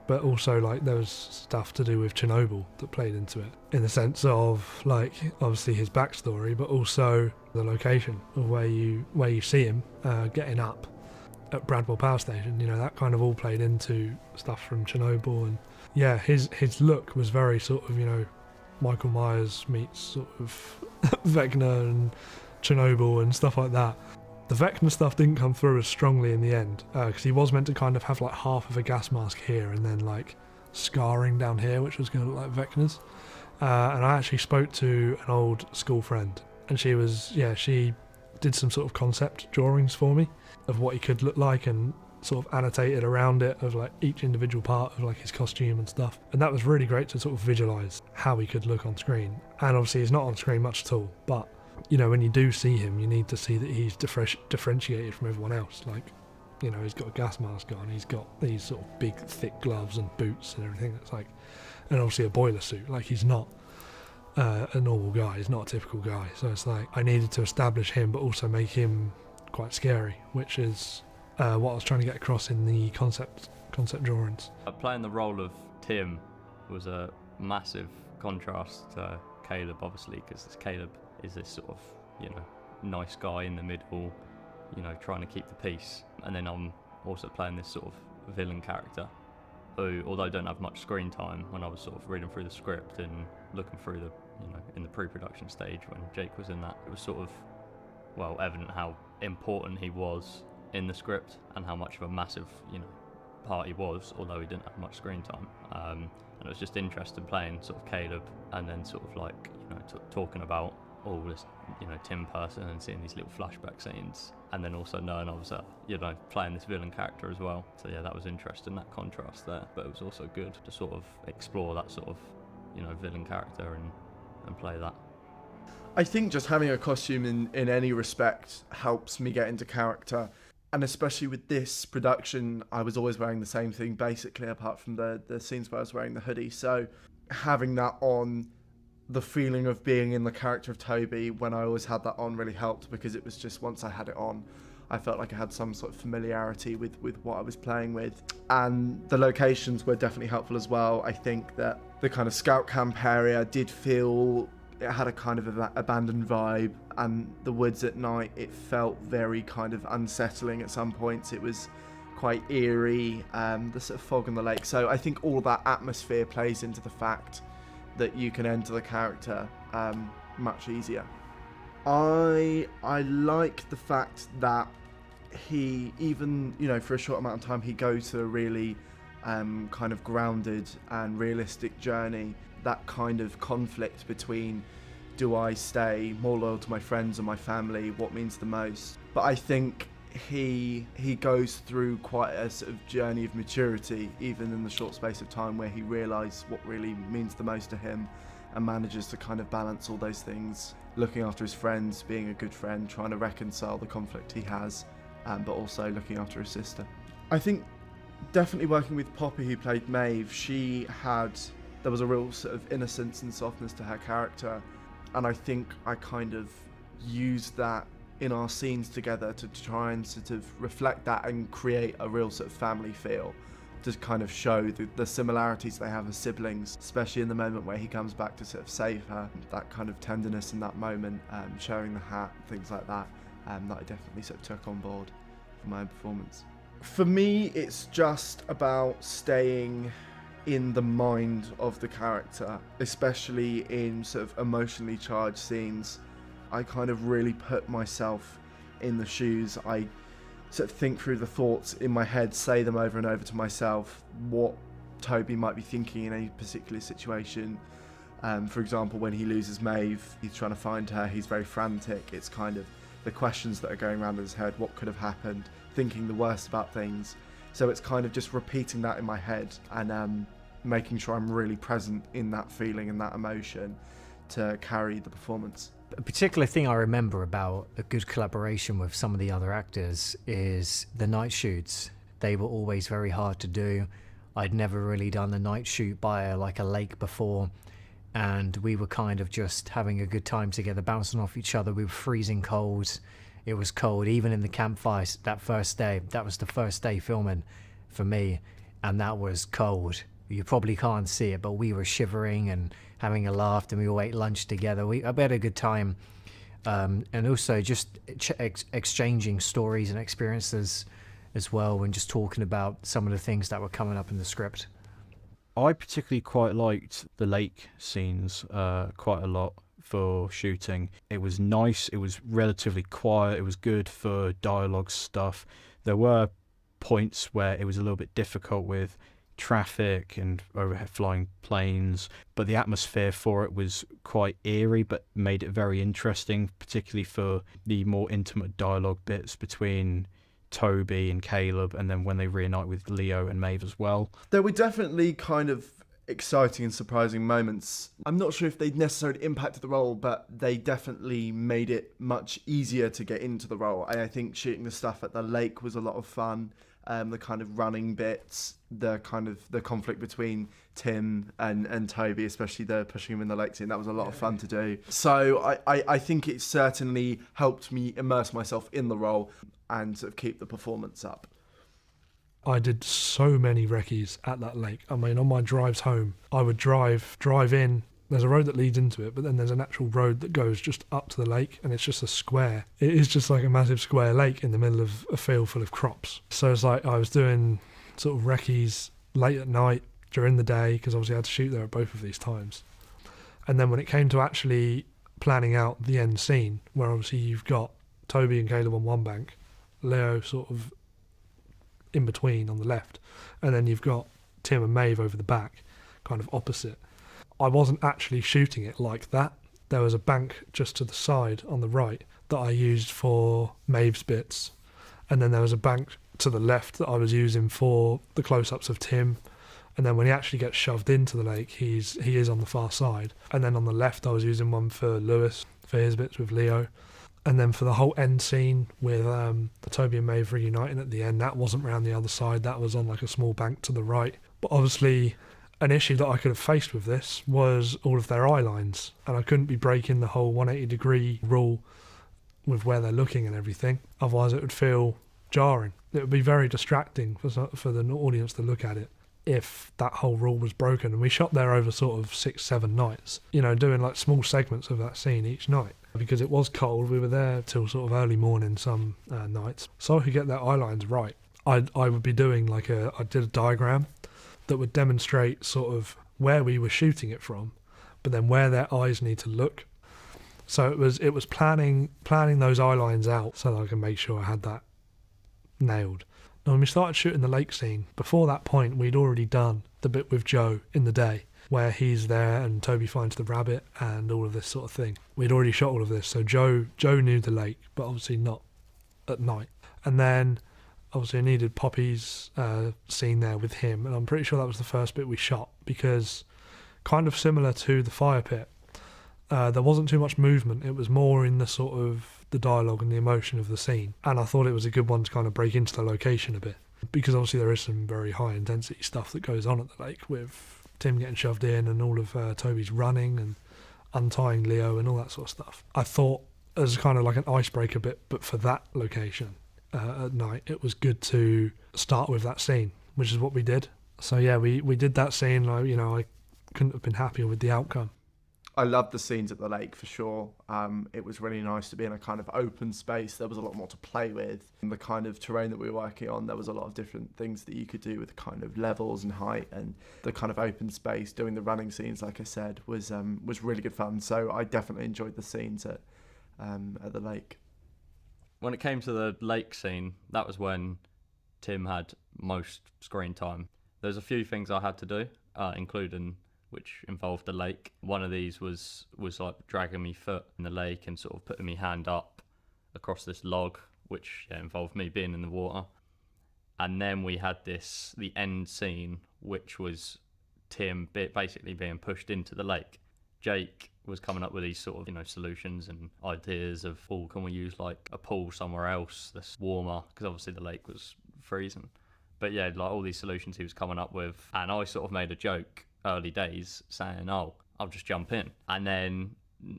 Speaker 1: But also, like, there was stuff to do with Chernobyl that played into it, in the sense of, like, obviously his backstory, but also the location of where you see him getting up at Bradwell Power Station. You know, that kind of all played into stuff from Chernobyl, and yeah, his look was very sort of, you know, Michael Myers meets sort of Vecna and Chernobyl and stuff like that. The Vecna stuff didn't come through as strongly in the end, because he was meant to kind of have like half of a gas mask here and then like scarring down here, which was going to look like Vecna's. And I actually spoke to an old school friend, and she did some sort of concept drawings for me of what he could look like, and sort of annotated around it of like each individual part of like his costume and stuff. And that was really great to sort of visualise how he could look on screen. And obviously he's not on screen much at all, but you know, when you do see him, you need to see that he's differentiated from everyone else. Like, you know, he's got a gas mask on, he's got these sort of big, thick gloves and boots and everything. It's like, and obviously a boiler suit. Like, he's not a normal guy. He's not a typical guy. So it's like, I needed to establish him, but also make him quite scary, which is what I was trying to get across in the concept drawings.
Speaker 5: Playing the role of Tim was a massive contrast to Caleb, obviously, because Caleb is this sort of, you know, nice guy in the middle, you know, trying to keep the peace. And then I'm also playing this sort of villain character who, although I don't have much screen time, when I was sort of reading through the script and looking through the, you know, in the pre-production stage when Jake was in that, it was sort of, well, evident how important he was in the script and how much of a massive, you know, part he was, although he didn't have much screen time. And it was just interesting playing sort of Caleb, and then sort of like, you know, talking about all this, you know, Tim person, and seeing these little flashback scenes, and then also knowing I was, you know, playing this villain character as well. So yeah, that was interesting, that contrast there. But it was also good to sort of explore that sort of, you know, villain character and play that.
Speaker 2: I think just having a costume in any respect helps me get into character. And especially with this production, I was always wearing the same thing, basically, apart from the scenes where I was wearing the hoodie. So having that on, the feeling of being in the character of Toby when I always had that on really helped, because it was just, once I had it on, I felt like I had some sort of familiarity with what I was playing with. And the locations were definitely helpful as well. I think that the kind of scout camp area did feel, it had a kind of abandoned vibe, and the woods at night, it felt very kind of unsettling at some points. It was quite eerie, the sort of fog on the lake. So I think all that atmosphere plays into the fact that you can enter the character much easier. I like the fact that he, even, you know, for a short amount of time, he goes to a really kind of grounded and realistic journey. That kind of conflict between, do I stay more loyal to my friends or my family, what means the most? But I think he goes through quite a sort of journey of maturity, even in the short space of time, where he realises what really means the most to him, and manages to kind of balance all those things, looking after his friends, being a good friend, trying to reconcile the conflict he has, but also looking after his sister. I think definitely working with Poppy, who played Maeve, she had There was a real sort of innocence and softness to her character, and I think I kind of used that in our scenes together to try and sort of reflect that and create a real sort of family feel, to kind of show the similarities they have as siblings, especially in the moment where he comes back to sort of save her. That kind of tenderness in that moment, sharing the hat, things like that, that I definitely sort of took on board for my own performance. For me, it's just about staying in the mind of the character, especially in sort of emotionally charged scenes. I kind of really put myself in the shoes. I sort of think through the thoughts in my head, say them over and over to myself, what Toby might be thinking in any particular situation. For example, when he loses Maeve, he's trying to find her, he's very frantic. It's kind of the questions that are going around in his head, what could have happened, thinking the worst about things. So it's kind of just repeating that in my head and making sure I'm really present in that feeling and that emotion to carry the performance.
Speaker 4: A particular thing I remember about a good collaboration with some of the other actors is the night shoots. They were always very hard to do. I'd never really done the night shoot by a lake before, and we were kind of just having a good time together, bouncing off each other. We were freezing cold. It was cold, even in the campfire that first day. That was the first day filming for me, and that was cold. You probably can't see it, but we were shivering and having a laugh, and we all ate lunch together. I had a good time, and also just exchanging stories and experiences as well, and just talking about some of the things that were coming up in the script.
Speaker 3: I particularly quite liked the lake scenes quite a lot for shooting. It was nice, it was relatively quiet, it was good for dialogue stuff. There were points where it was a little bit difficult with traffic and overhead flying planes, but the atmosphere for it was quite eerie, but made it very interesting, particularly for the more intimate dialogue bits between Toby and Caleb, and then when they reunite with Leo and Maeve as well.
Speaker 2: There were definitely kind of exciting and surprising moments. I'm not sure if they necessarily impacted the role, but they definitely made it much easier to get into the role. And I think shooting the stuff at the lake was a lot of fun. The kind of running bits, the conflict between Tim and Toby, especially the pushing him in the lake scene, that was a lot of fun to do. So I think it certainly helped me immerse myself in the role and sort of keep the performance up.
Speaker 1: I did so many recce's at that lake. I mean, on my drives home, I would drive in. There's a road that leads into it, but then there's an actual road that goes just up to the lake, and it's just a square. It is just like a massive square lake in the middle of a field full of crops. So it's like I was doing sort of recce's late at night, during the day, because obviously I had to shoot there at both of these times. And then when it came to actually planning out the end scene, where obviously you've got Toby and Caleb on one bank, Leo sort of in between on the left, and then you've got Tim and Maeve over the back, kind of opposite. I wasn't actually shooting it like that. There was a bank just to the side on the right that I used for Maeve's bits, and then there was a bank to the left that I was using for the close-ups of Tim, and then when he actually gets shoved into the lake, he is on the far side. And then on the left I was using one for Lewis for his bits with Leo. And then for the whole end scene with Toby and Maeve reuniting at the end, that wasn't round the other side, that was on like a small bank to the right. But obviously an issue that I could have faced with this was all of their eye lines, and I couldn't be breaking the whole 180 degree rule with where they're looking and everything, otherwise it would feel jarring. It would be very distracting for the audience to look at it if that whole rule was broken. And we shot there over sort of 6-7 nights, doing like small segments of that scene each night. Because it was cold, we were there till sort of early morning some nights. So I could get their eye lines right, I would be doing I did a diagram that would demonstrate sort of where we were shooting it from, but then where their eyes need to look. So it was planning those eye lines out so that I can make sure I had that nailed. Now when we started shooting the lake scene, before that point we'd already done the bit with Joe in the day, where he's there and Toby finds the rabbit and all of this sort of thing. We'd already shot all of this, so Joe knew the lake, but obviously not at night. And then obviously I needed Poppy's scene there with him, and I'm pretty sure that was the first bit we shot, because kind of similar to the fire pit, there wasn't too much movement. It was more in the sort of the dialogue and the emotion of the scene, and I thought it was a good one to kind of break into the location a bit, because obviously there is some very high intensity stuff that goes on at the lake with Tim getting shoved in and all of Toby's running and untying Leo and all that sort of stuff. I thought as kind of like an icebreaker bit, but for that location at night, it was good to start with that scene, which is what we did. So yeah, we did that scene. I couldn't have been happier with the outcome.
Speaker 2: I loved the scenes at the lake for sure. It was really nice to be in a kind of open space. There was a lot more to play with. And the kind of terrain that we were working on, there was a lot of different things that you could do with kind of levels and height, and the kind of open space. Doing the running scenes, like I said, was really good fun. So I definitely enjoyed the scenes at the lake.
Speaker 5: When it came to the lake scene, that was when Tim had most screen time. There's a few things I had to do, including which involved the lake. One of these was like dragging me foot in the lake and sort of putting me hand up across this log, which involved me being in the water. And then we had the end scene, which was Tim basically being pushed into the lake. Jake was coming up with these sort of solutions and ideas of, can we use like a pool somewhere else that's warmer, because obviously the lake was freezing. But yeah, like all these solutions he was coming up with, and I sort of made a joke early days saying, I'll just jump in. And then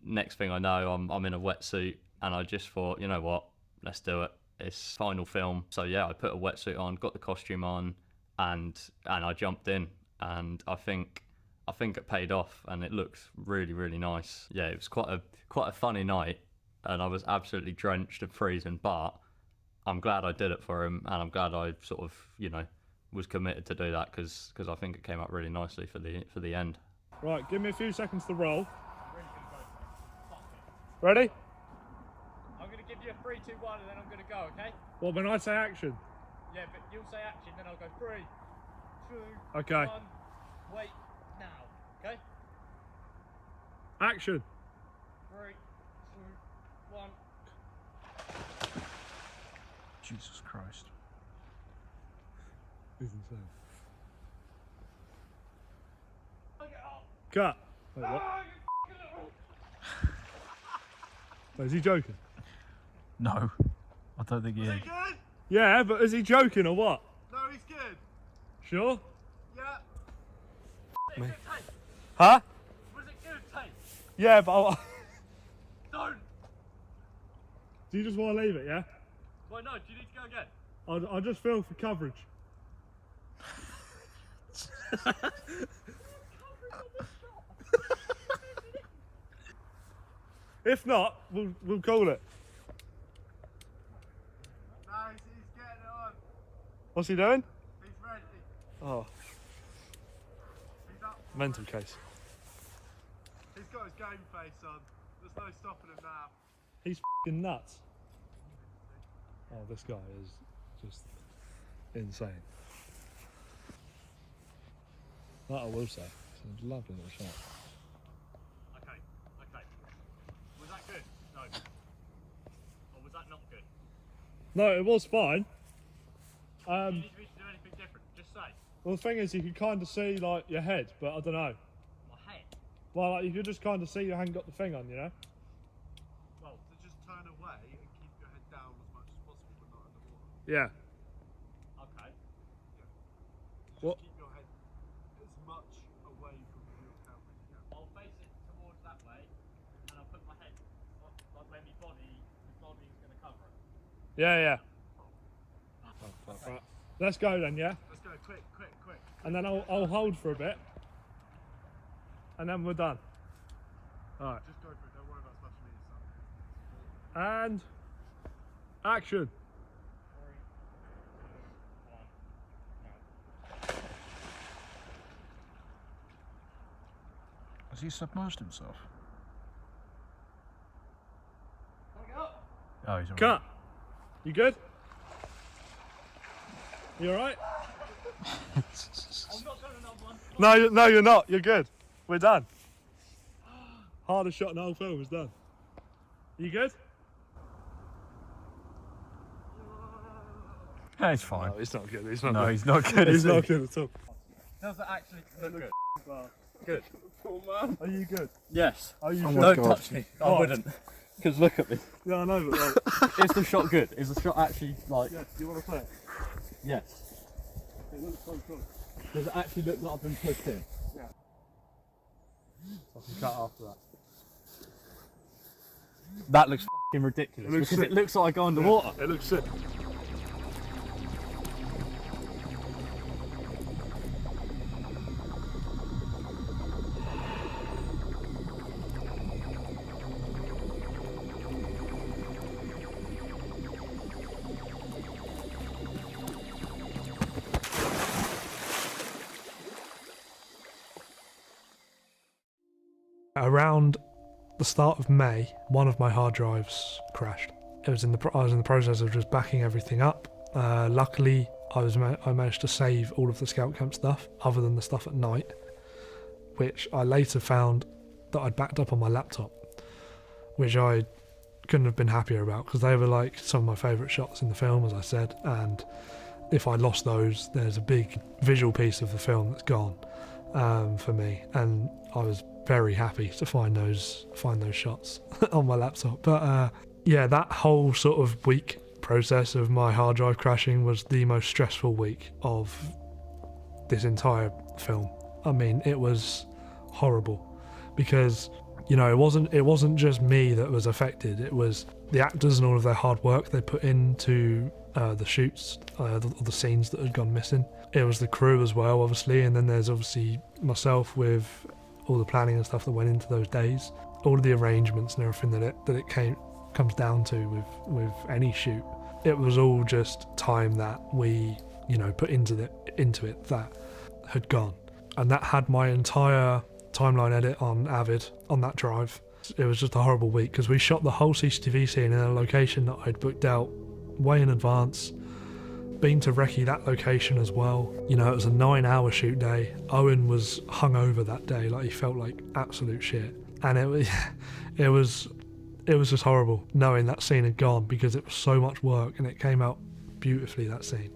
Speaker 5: next thing I know, I'm in a wetsuit, and I just thought, you know what, let's do it. It's final film. So yeah, I put a wetsuit on, got the costume on, and I jumped in, and I think it paid off, and it looked really, really nice. Yeah, it was quite a funny night, and I was absolutely drenched and freezing, but I'm glad I did it for him, and I'm glad I sort of, was committed to do that, because I think it came out really nicely for the end.
Speaker 7: Right, give me a few seconds to roll. Ready?
Speaker 6: I'm going to give you a 3, 2, 1 and then I'm going to go, okay?
Speaker 7: Well, when I say action.
Speaker 6: Yeah, but you'll say action, then I'll go 3, 2,
Speaker 7: Okay.
Speaker 6: 1. Wait, now, okay?
Speaker 7: Action.
Speaker 6: 3, 2, 1.
Speaker 3: Jesus Christ.
Speaker 7: He's insane. Cut. Wait, what? Wait, is he joking?
Speaker 3: No, I don't think he is.
Speaker 2: Good?
Speaker 7: Yeah, but is he joking or what?
Speaker 2: No, he's good.
Speaker 7: Sure?
Speaker 2: Yeah.
Speaker 7: Me. Huh?
Speaker 6: Was it good, Tate?
Speaker 7: Yeah, but
Speaker 6: Don't!
Speaker 7: do you just want to leave it, yeah?
Speaker 6: Why no, do you need to go again?
Speaker 7: I'll just film for coverage. If not, we'll call it.
Speaker 2: Nice, he's getting on.
Speaker 7: What's he doing?
Speaker 2: He's ready.
Speaker 7: Oh,
Speaker 2: He's up.
Speaker 7: mental case.
Speaker 2: He's got his game face on. There's no stopping him now.
Speaker 7: He's f***ing nuts. Oh, this guy is just insane. That I will say. It's a lovely little shot.
Speaker 6: Okay. Was that good? No. Or was that not good?
Speaker 7: No, it was fine.
Speaker 6: Do you need me to do anything different? Just say.
Speaker 7: Well, the thing is, you can kind of see like your head, but I don't know.
Speaker 6: My head?
Speaker 7: Well, like, you could just kind of see you haven't got the thing on, you know?
Speaker 2: Well, to just turn away and keep your head down as much as possible, but not underwater.
Speaker 7: Yeah.
Speaker 6: Okay.
Speaker 2: Just
Speaker 7: What?
Speaker 2: keep your head as much away from your camera as you can.
Speaker 6: I'll face it towards that way, and I'll put my head like where my body's going to cover it.
Speaker 7: Yeah. Right. Let's go then, yeah?
Speaker 2: Let's go, quick.
Speaker 7: And then I'll hold for a bit. And then we're done. Alright.
Speaker 2: Just go for it, don't worry about special needs.
Speaker 7: And action.
Speaker 6: 3, 2, 1, now.
Speaker 3: Has he submerged himself?
Speaker 6: Wanna go?
Speaker 3: Oh, he's alright.
Speaker 7: Cut. You good? You alright?
Speaker 6: I'm not doing another one.
Speaker 7: No, you're not. You're good. We're done. Hardest shot in the whole film is done. You good?
Speaker 3: Yeah, he's fine.
Speaker 7: No, it's not good. It's not
Speaker 3: No,
Speaker 7: good.
Speaker 3: he's not good.
Speaker 7: He's
Speaker 3: is he?
Speaker 7: not good at all.
Speaker 6: Does it actually look good?
Speaker 7: Good. Are you good?
Speaker 6: Yes.
Speaker 7: Are you
Speaker 3: Oh
Speaker 7: sure?
Speaker 3: my
Speaker 6: Don't
Speaker 3: God.
Speaker 6: touch me. I
Speaker 7: Oh.
Speaker 6: wouldn't. Because look at me.
Speaker 7: Yeah, I know, but like,
Speaker 6: Is the shot good? Is the shot actually like...
Speaker 7: yeah, do you want to play it?
Speaker 6: Yes.
Speaker 7: It looks so cool.
Speaker 9: Does it actually look like I've been pushed in?
Speaker 7: I can cut after that.
Speaker 9: That looks fucking ridiculous
Speaker 7: It looks
Speaker 9: because
Speaker 7: sick.
Speaker 9: it looks like I go underwater.
Speaker 7: It looks sick. Around the start of May, one of my hard drives crashed. I was in the process of just backing everything up. Luckily, I managed to save all of the scout camp stuff, other than the stuff at night, which I later found that I'd backed up on my laptop, which I couldn't have been happier about because they were like some of my favourite shots in the film, as I said. And if I lost those, there's a big visual piece of the film that's gone for me, and I was very happy to find those shots on my laptop. But yeah, that whole sort of week process of my hard drive crashing was the most stressful week of this entire film. I mean, it was horrible because, you know, it wasn't just me that was affected. It was the actors and all of their hard work they put into the shoots, the scenes that had gone missing. It was the crew as well, obviously, and then there's obviously myself with all the planning and stuff that went into those days, all of the arrangements and everything that it comes down to with any shoot. It was all just time that we, you know, put into it that had gone, and that had my entire timeline edit on Avid on that drive. It was just a horrible week because we shot the whole CCTV scene in a location that I'd booked out way in advance. Been to recce that location as well. You know, it was a 9-hour shoot day. Owen was hungover that day, like he felt like absolute shit, and it was just horrible knowing that scene had gone because it was so much work and it came out beautifully, that scene.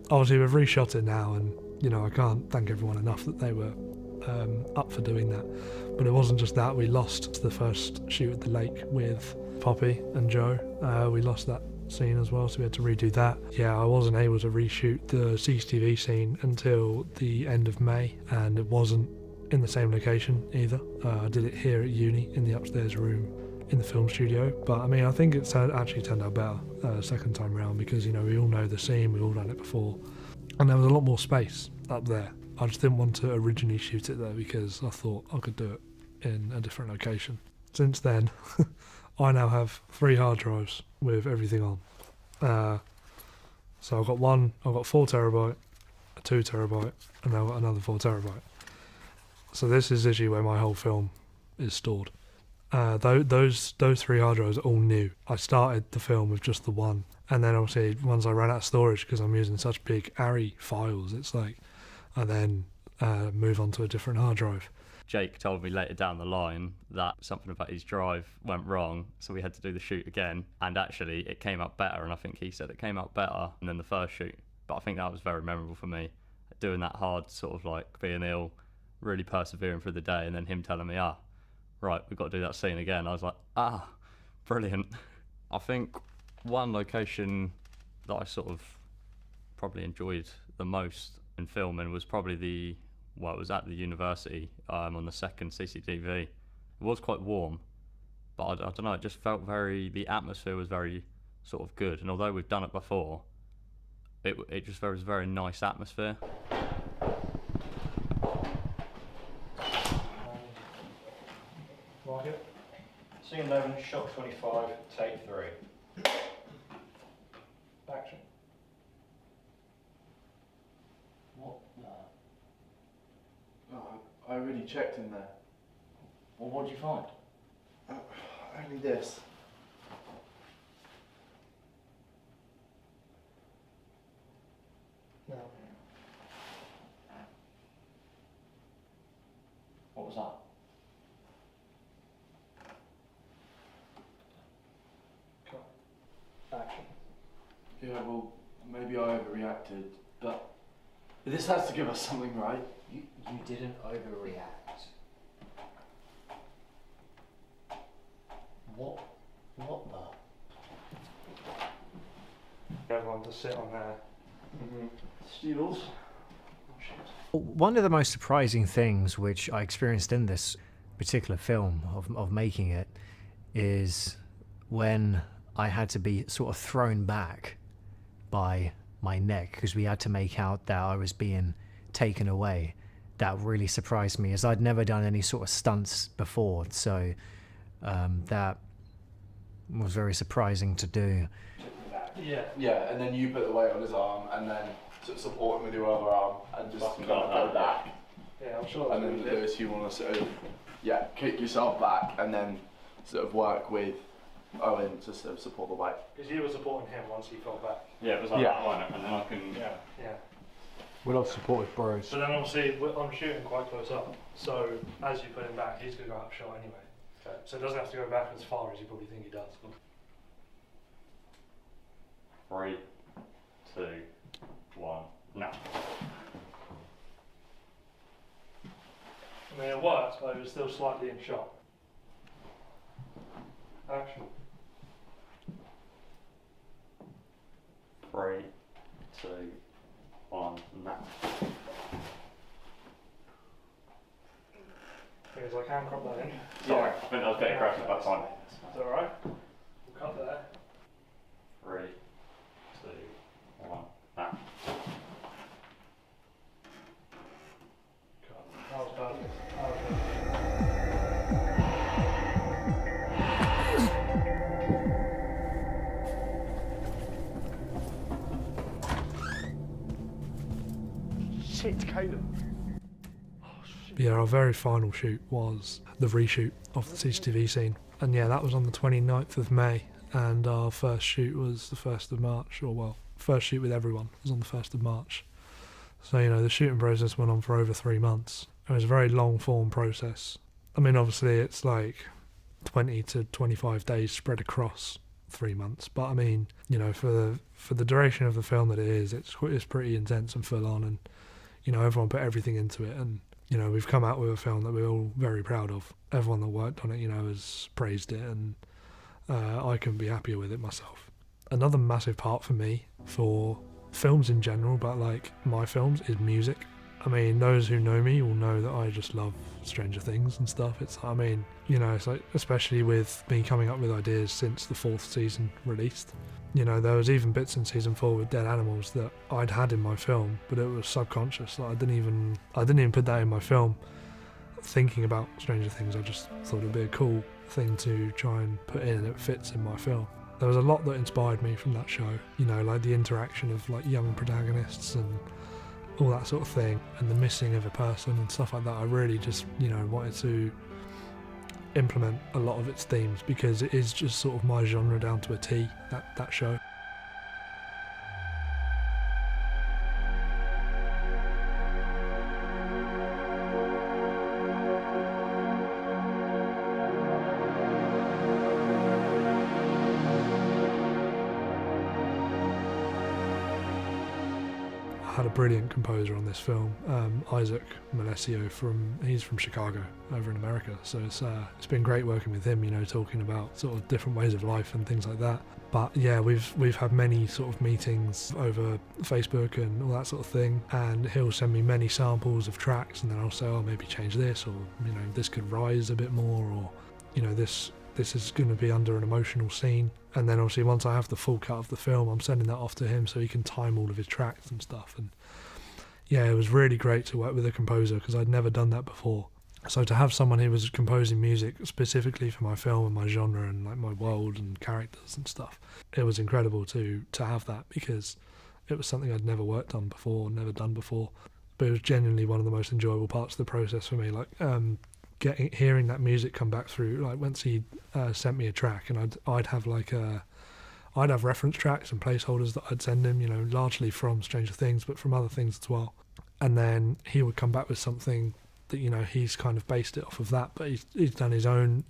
Speaker 7: Obviously we've reshot it now, and you know, I can't thank everyone enough that they were up for doing that. But it wasn't just that. We lost the first shoot at the lake with Poppy and Joe. We lost that scene as well, so we had to redo that. Yeah, I wasn't able to reshoot the CCTV scene until the end of May, and it wasn't in the same location either. I did it here at uni in the upstairs room in the film studio, but I mean, I think it's actually turned out better second time round because, you know, we all know the scene, we've all done it before, and there was a lot more space up there. I just didn't want to originally shoot it there because I thought I could do it in a different location. Since then, I now have 3 hard drives with everything on. So I've got 4 terabyte, a 2 terabyte, and now I've got another 4 terabyte. So this is literally where my whole film is stored. Those 3 hard drives are all new. I started the film with just the one, and then obviously once I ran out of storage because I'm using such big ARRI files, it's like I then move on to a different hard drive.
Speaker 5: Jake told me later down the line that something about his drive went wrong, so we had to do the shoot again, and actually it came out better, and I think he said it came out better than the first shoot. But I think that was very memorable for me, doing that hard, sort of like being ill, really persevering through the day, and then him telling me, right, we've got to do that scene again. I was like, brilliant. I think one location that I sort of probably enjoyed the most in filming was probably it was at the university on the second CCTV. It was quite warm, but I don't know, it just felt the atmosphere was very sort of good, and although we've done it before, it just was a very nice atmosphere.
Speaker 10: Scene 11, shot 25, take 3.
Speaker 2: Action.
Speaker 10: What the?
Speaker 2: Oh, I already checked in there.
Speaker 10: Well, what'd you find?
Speaker 2: Only this. No.
Speaker 10: What was that?
Speaker 2: Action. Yeah, well, maybe I overreacted, but this has to give us something, right?
Speaker 10: You didn't overreact. What the?
Speaker 7: Everyone to sit on there.
Speaker 2: Steels.
Speaker 10: Oh, shit.
Speaker 4: One of the most surprising things which I experienced in this particular film of making it is when I had to be sort of thrown back by my neck because we had to make out that I was being taken away. That really surprised me, as I'd never done any sort of stunts before, so that was very surprising to do.
Speaker 2: Yeah, and then you put the weight on his arm and then sort of support him with your other arm and just kind of go back.
Speaker 7: Yeah, I'm sure.
Speaker 2: And then Lewis, you want to sort of kick yourself back and then sort of work with Owen to sort of support the weight.
Speaker 7: Because you were supporting him once he fell back.
Speaker 6: Yeah, it was like that one, and then I can.
Speaker 7: Yeah.
Speaker 3: We love supportive bros.
Speaker 7: But then obviously I'm shooting quite close up, so as you put him back, he's going to go out of shot anyway. Okay. So it doesn't have to go back as far as you probably think he does.
Speaker 6: 3, 2, 1, now.
Speaker 7: I mean, it worked, but it was still slightly in shot. Action.
Speaker 6: 3, 2, 1, now.
Speaker 7: Because I can crop that in.
Speaker 6: Sorry, I think I was a bit aggressive that time.
Speaker 7: Is that alright? We'll cut there.
Speaker 6: 3, 2, 1, now.
Speaker 7: Cut. That was perfect. That was perfect.
Speaker 2: Shit, Caden.
Speaker 7: Yeah, our very final shoot was the reshoot of the CCTV scene. And yeah, that was on the 29th of May. And our first shoot was the 1st of March, or well, first shoot with everyone was on the 1st of March. So, you know, the shooting process went on for over 3 months. It was a very long form process. I mean, obviously it's like 20 to 25 days spread across 3 months. But I mean, you know, for the duration of the film that it is, it's pretty intense and full on. And, you know, everyone put everything into it. And, you know, we've come out with a film that we're all very proud of. Everyone that worked on it, you know, has praised it, and I couldn't be happier with it myself. Another massive part for me, for films in general, but like my films, is music. I mean, those who know me will know that I just love Stranger Things and stuff. I mean, you know, it's like, especially with me coming up with ideas since the 4th season released. You know, there was even bits in season 4 with dead animals that I'd had in my film, but it was subconscious. Like, I didn't even put that in my film thinking about Stranger Things. I just thought it'd be a cool thing to try and put in, and it fits in my film. There was a lot that inspired me from that show, you know, like the interaction of like young protagonists and all that sort of thing, and the missing of a person and stuff like that. I really just, you know, wanted to implement a lot of its themes, because it is just sort of my genre down to a T, that show. I had a brilliant composer on this film, Isaac Malesio he's from Chicago over in America. So it's been great working with him, you know, talking about sort of different ways of life and things like that. But yeah, we've had many sort of meetings over Facebook and all that sort of thing, and he'll send me many samples of tracks, and then I'll say, oh, maybe change this, or, you know, this could rise a bit more, or, you know, this is going to be under an emotional scene. And then obviously once I have the full cut of the film, I'm sending that off to him so he can time all of his tracks and stuff. And yeah, it was really great to work with a composer, because I'd never done that before. So to have someone who was composing music specifically for my film and my genre and like my world and characters and stuff, it was incredible to have that, because it was something I'd never worked on before, never done before. But it was genuinely one of the most enjoyable parts of the process for me. Like hearing that music come back through, like once he sent me a track, and I'd have reference tracks and placeholders that I'd send him, you know, largely from Stranger Things, but from other things as well. And then he would come back with something that, you know, he's kind of based it off of that, but he's done his own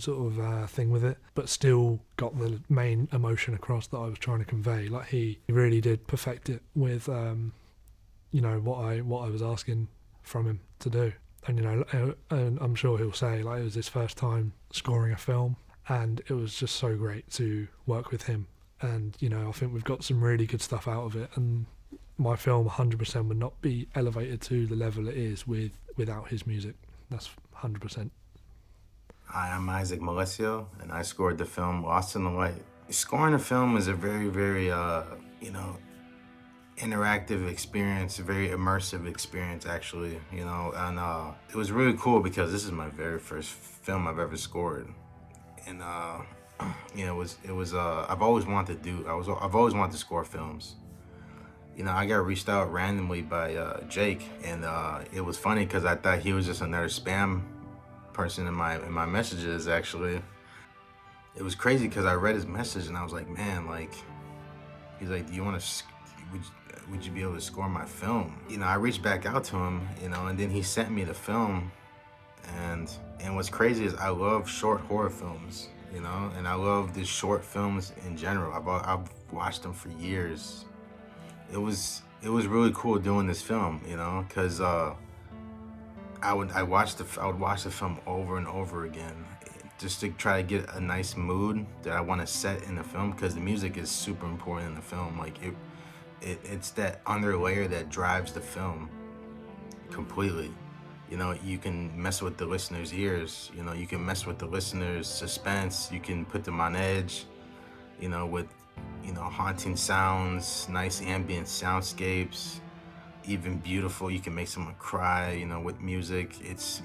Speaker 7: sort of thing with it, but still got the main emotion across that I was trying to convey. Like he really did perfect it with, you know, what I was asking from him to do. And, you know, and I'm sure he'll say, like, it was his first time scoring a film, and it was just so great to work with him. And, you know, I think we've got some really good stuff out of it, and my film 100% would not be elevated to the level it is without his music. That's 100%.
Speaker 11: Hi, I'm Isaac Malesio, and I scored the film Lost in the Light. Scoring a film is a very, very, interactive experience, a very immersive experience, actually, and it was really cool because this is my very first film I've ever scored. And, I've always wanted to score films. I got reached out randomly by Jake, and it was funny because I thought he was just another spam person in my messages. Actually, it was crazy because I read his message and I was like, man, like, he's like, do you want to? Would you be able to score my film? I reached back out to him, and then he sent me the film, and what's crazy is I love short horror films, and I love the short films in general. I've watched them for years. It was really cool doing this film, because I would watch the film over and over again, just to try to get a nice mood that I want to set in the film, because the music is super important in the film. Like it's that under layer that drives the film completely. You can mess with the listener's ears, you can mess with the listener's suspense, you can put them on edge, with haunting sounds, nice ambient soundscapes, even beautiful. You can make someone cry, with music.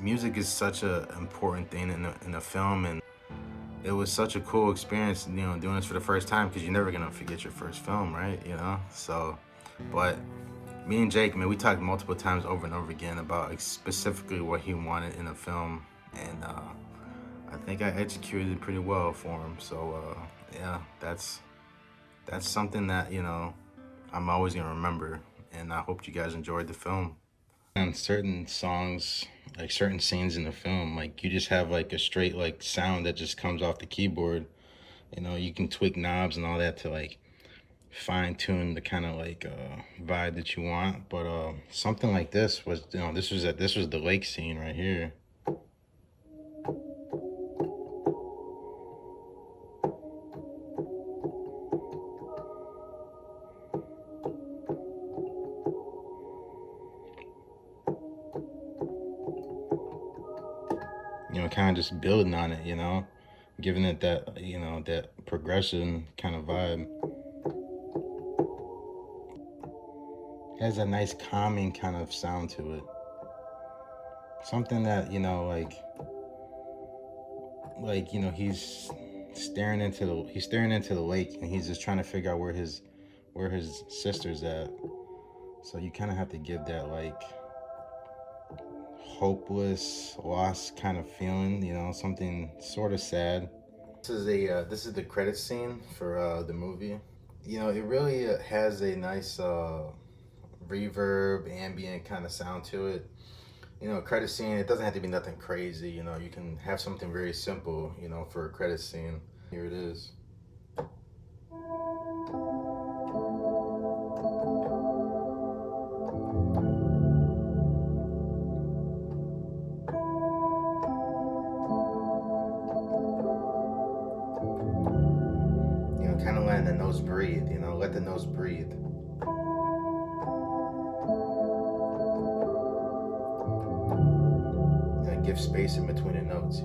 Speaker 11: Music is such an important thing in a film, and it was such a cool experience, doing this for the first time, because you're never gonna forget your first film, right? So, but me and Jake, man, we talked multiple times over and over again about specifically what he wanted in a film, and I think I executed it pretty well for him. So, yeah, that's something that, I'm always gonna remember, and I hope you guys enjoyed the film. On certain songs, like certain scenes in the film, like you just have like a straight like sound that just comes off the keyboard. You can tweak knobs and all that to like fine tune the kind of like vibe that you want. But something like this was, this was the lake scene right here. Kind of just building on it, giving it that, that progression kind of vibe. It has a nice calming kind of sound to it. Something that, he's staring into the lake, and he's just trying to figure out where his sister's at. So you kind of have to give that like hopeless, lost kind of feeling, something sort of sad. This is the credit scene for the movie. It really has a nice reverb, ambient kind of sound to it. Credit scene, it doesn't have to be nothing crazy, you can have something very simple, for a credit scene. Here it is. Kind of letting the nose breathe, let the nose breathe. And give space in between the notes,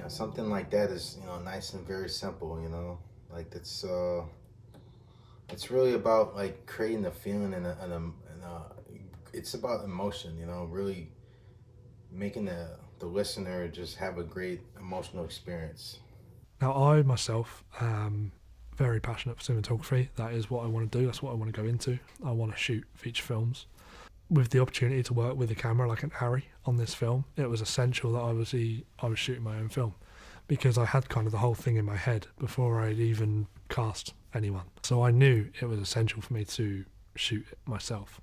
Speaker 11: Something like that is, nice and very simple, like it's really about like creating a feeling and it's about emotion, really making the listener just have a great emotional experience.
Speaker 7: Now, I myself am very passionate for cinematography. That is what I want to do. That's what I want to go into. I want to shoot feature films. With the opportunity to work with a camera like an Arri on this film, it was essential that I was shooting my own film, because I had kind of the whole thing in my head before I'd even cast anyone. So I knew it was essential for me to shoot it myself.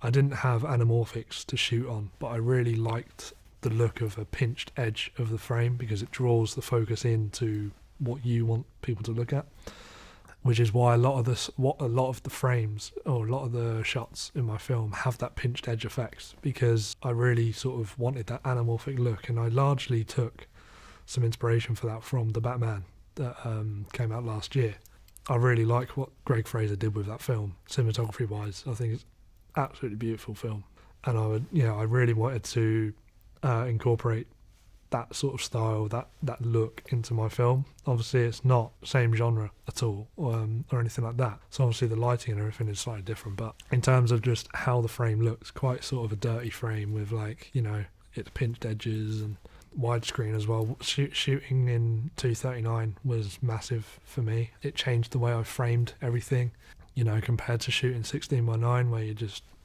Speaker 7: I didn't have anamorphics to shoot on, but I really liked the look of a pinched edge of the frame because it draws the focus into what you want people to look at, which is why a lot of the frames or a lot of the shots in my film have that pinched edge effects, because I really sort of wanted that anamorphic look, and I largely took some inspiration for that from The Batman that came out last year. I really like what Greg Fraser did with that film, cinematography wise. I think it's an absolutely beautiful film, and I really wanted to incorporate that sort of style, that look into my film. Obviously it's not the same genre at all, or anything like that, so obviously the lighting and everything is slightly different, but in terms of just how the frame looks, quite sort of a dirty frame with, like, you know, its pinched edges and widescreen as well. Shooting in 239 was massive for me. It changed the way I framed everything, you know, compared to shooting 16:9 where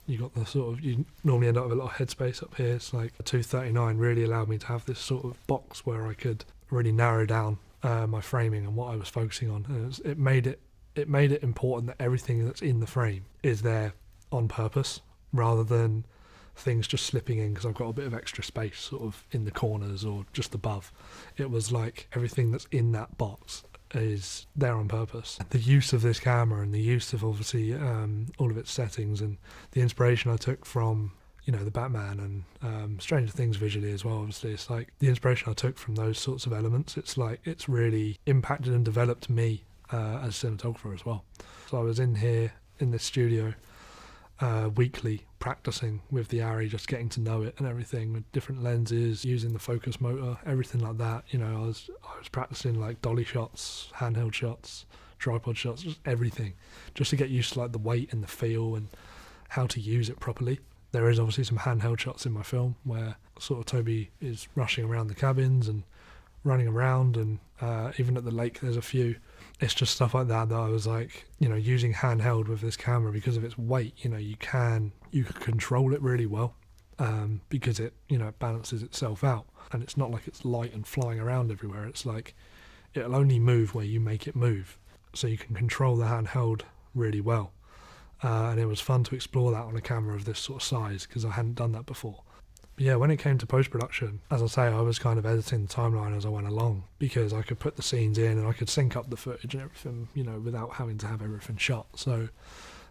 Speaker 7: you got the sort of, you normally end up with a lot of headspace up here. It's like 239 really allowed me to have this sort of box where I could really narrow down my framing and what I was focusing on. And it made it important that everything that's in the frame is there on purpose, rather than things just slipping in because I've got a bit of extra space sort of in the corners or just above. It was like everything that's in that box is there on purpose. The use of this camera and the use of obviously all of its settings and the inspiration I took from, you know, the Batman and Stranger Things visually as well, obviously, it's like the inspiration I took from those sorts of elements, it's like it's really impacted and developed me as a cinematographer as well. So I was in here in this studio weekly practicing with the Arri, just getting to know it and everything, with different lenses, using the focus motor, everything like that. You know, I was practicing like dolly shots, handheld shots, tripod shots, just everything, just to get used to like the weight and the feel and how to use it properly. There is obviously some handheld shots in my film where sort of Toby is rushing around the cabins and running around, and even at the lake there's a few. It's just stuff like that I was like, you know, using handheld with this camera, because of its weight, you know, you can control it really well, because it, you know, it balances itself out, and it's not like it's light and flying around everywhere. It's like it'll only move where you make it move, so you can control the handheld really well. And it was fun to explore that on a camera of this sort of size, because I hadn't done that before. But yeah, when it came to post-production, as I say, I was kind of editing the timeline as I went along, because I could put the scenes in and I could sync up the footage and everything, you know, without having to have everything shot. So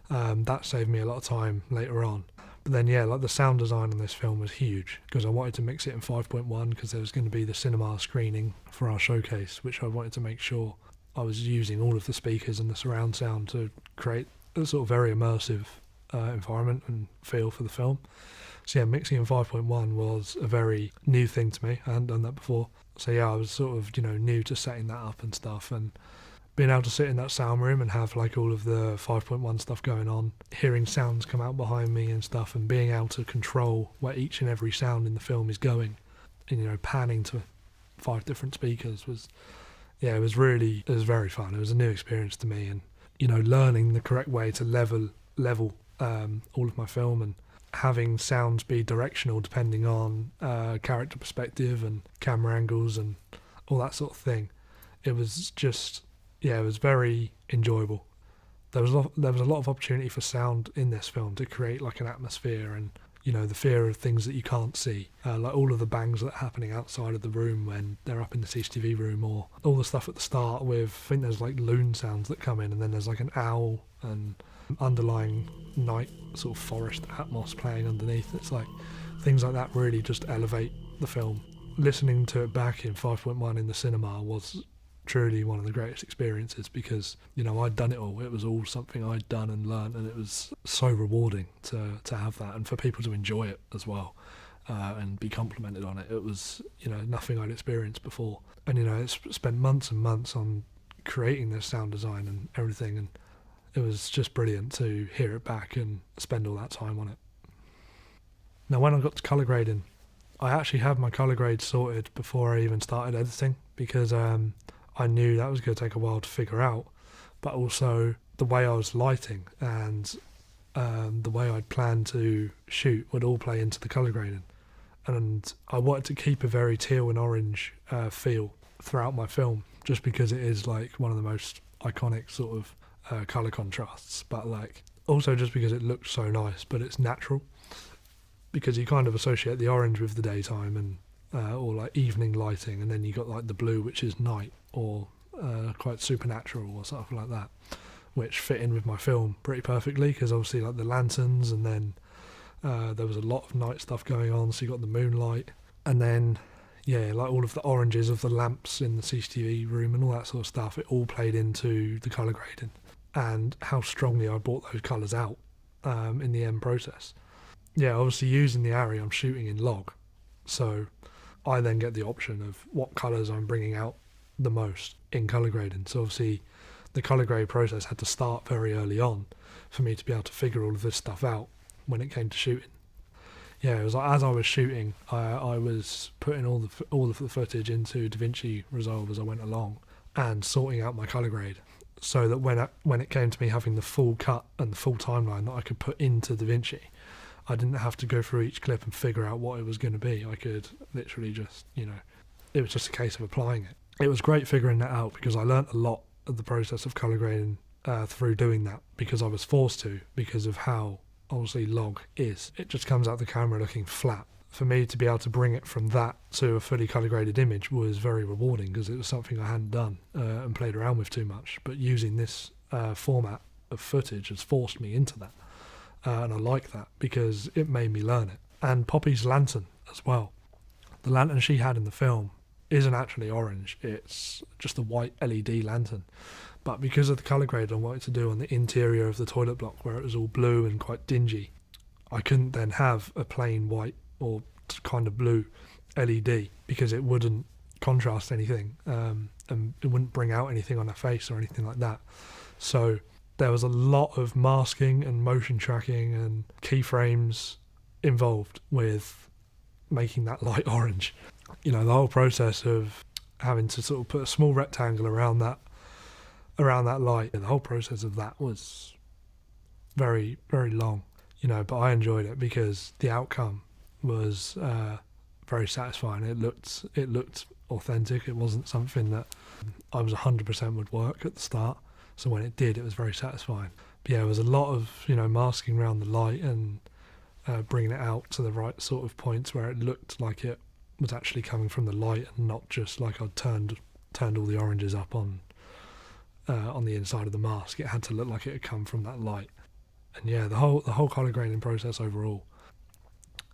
Speaker 7: that saved me a lot of time later on. But then yeah, like the sound design on this film was huge, because I wanted to mix it in 5.1 because there was going to be the cinema screening for our showcase, which I wanted to make sure I was using all of the speakers and the surround sound to create a sort of very immersive environment and feel for the film. So yeah, mixing in 5.1 was a very new thing to me. I hadn't done that before. So yeah, I was sort of, you know, new to setting that up and stuff, and being able to sit in that sound room and have like all of the 5.1 stuff going on, hearing sounds come out behind me and stuff, and being able to control where each and every sound in the film is going, and, you know, panning to 5 different speakers was, yeah, it was very fun. It was a new experience to me, and, you know, learning the correct way to level all of my film, and having sounds be directional depending on character perspective and camera angles and all that sort of thing. It was just, yeah, it was very enjoyable. There was a lot of opportunity for sound in this film to create like an atmosphere and, you know, the fear of things that you can't see, like all of the bangs that are happening outside of the room when they're up in the CCTV room, or all the stuff at the start with, I think there's like loon sounds that come in, and then there's like an owl and underlying night sort of forest atmos playing underneath. It's like things like that really just elevate the film. Listening to it back in 5.1 in the cinema was truly one of the greatest experiences, because, you know, I'd done it all. It was all something I'd done and learned, and it was so rewarding to have that, and for people to enjoy it as well, and be complimented on it. It was, you know, nothing I'd experienced before. And, you know, it's spent months and months on creating this sound design and everything, and it was just brilliant to hear it back and spend all that time on it. Now, when I got to colour grading, I actually had my colour grade sorted before I even started editing, because I knew that was going to take a while to figure out, but also the way I was lighting and the way I'd planned to shoot would all play into the colour grading. And I wanted to keep a very teal and orange feel throughout my film, just because it is like one of the most iconic sort of colour contrasts, but like also just because it looks so nice, but it's natural. because you kind of associate the orange with the daytime and or like evening lighting, and then you got like the blue, which is night or quite supernatural or something like that, which fit in with my film pretty perfectly, because obviously like the lanterns, and then there was a lot of night stuff going on, so you got the moonlight, and then like all of the oranges of the lamps in the CCTV room and all that sort of stuff, it all played into the colour grading and how strongly I brought those colours out in the end process. Obviously using the Arri, I'm shooting in log, so I then get the option of what colours I'm bringing out the most in colour grading. So obviously the colour grade process had to start very early on for me to be able to figure all of this stuff out when it came to shooting. It was like as I was shooting, I was putting all of the footage into DaVinci Resolve as I went along and sorting out my colour grade, so that when it came to me having the full cut and the full timeline that I could put into DaVinci, I didn't have to go through each clip and figure out what it was going to be. I could literally just, it was just a case of applying it. It was great figuring that out, because I learnt a lot of the process of colour grading through doing that, because I was forced to, because of how obviously log is. It just comes out the camera looking flat. For me to be able to bring it from that to a fully colour graded image was very rewarding, because it was something I hadn't done and played around with too much. But using this format of footage has forced me into that, and I like that because it made me learn it. And Poppy's lantern as well. The lantern she had in the film isn't actually orange, it's just a white LED lantern. But because of the colour grade I wanted to do on the interior of the toilet block, where it was all blue and quite dingy, I couldn't then have a plain white or kind of blue LED, because it wouldn't contrast anything, and it wouldn't bring out anything on her face or anything like that. So there was a lot of masking and motion tracking and keyframes involved with making that light orange. The whole process of having to sort of put a small rectangle around that light, and the whole process of that was very, very long, but I enjoyed it because the outcome was very satisfying. It looked authentic. It wasn't something that I was 100% would work at the start, so when it did, it was very satisfying. But it was a lot of masking around the light and bringing it out to the right sort of points where it looked like it was actually coming from the light, and not just like I'd turned all the oranges up on the inside of the mask. It had to look like it had come from that light. And the whole colour grading process overall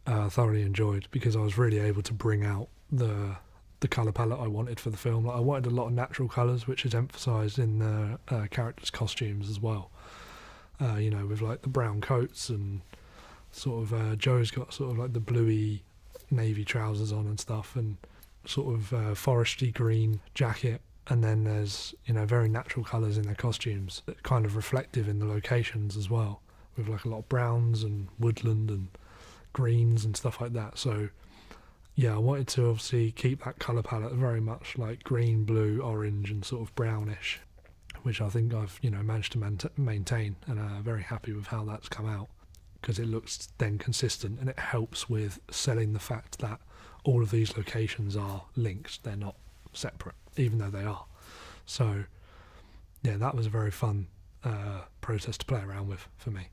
Speaker 7: I thoroughly enjoyed, because I was really able to bring out the colour palette I wanted for the film. Like, I wanted a lot of natural colours, which is emphasised in the characters' costumes as well. With like the brown coats, and sort of Joe's got sort of like the bluey navy trousers on and stuff, and sort of foresty green jacket. And then there's very natural colours in their costumes that kind of reflective in the locations as well, with like a lot of browns and woodland and greens and stuff like that. So I wanted to obviously keep that colour palette very much like green, blue, orange and sort of brownish, which I think I've managed to maintain, and I'm very happy with how that's come out, because it looks then consistent, and it helps with selling the fact that all of these locations are linked. They're not separate, even though they are. So that was a very fun process to play around with for me.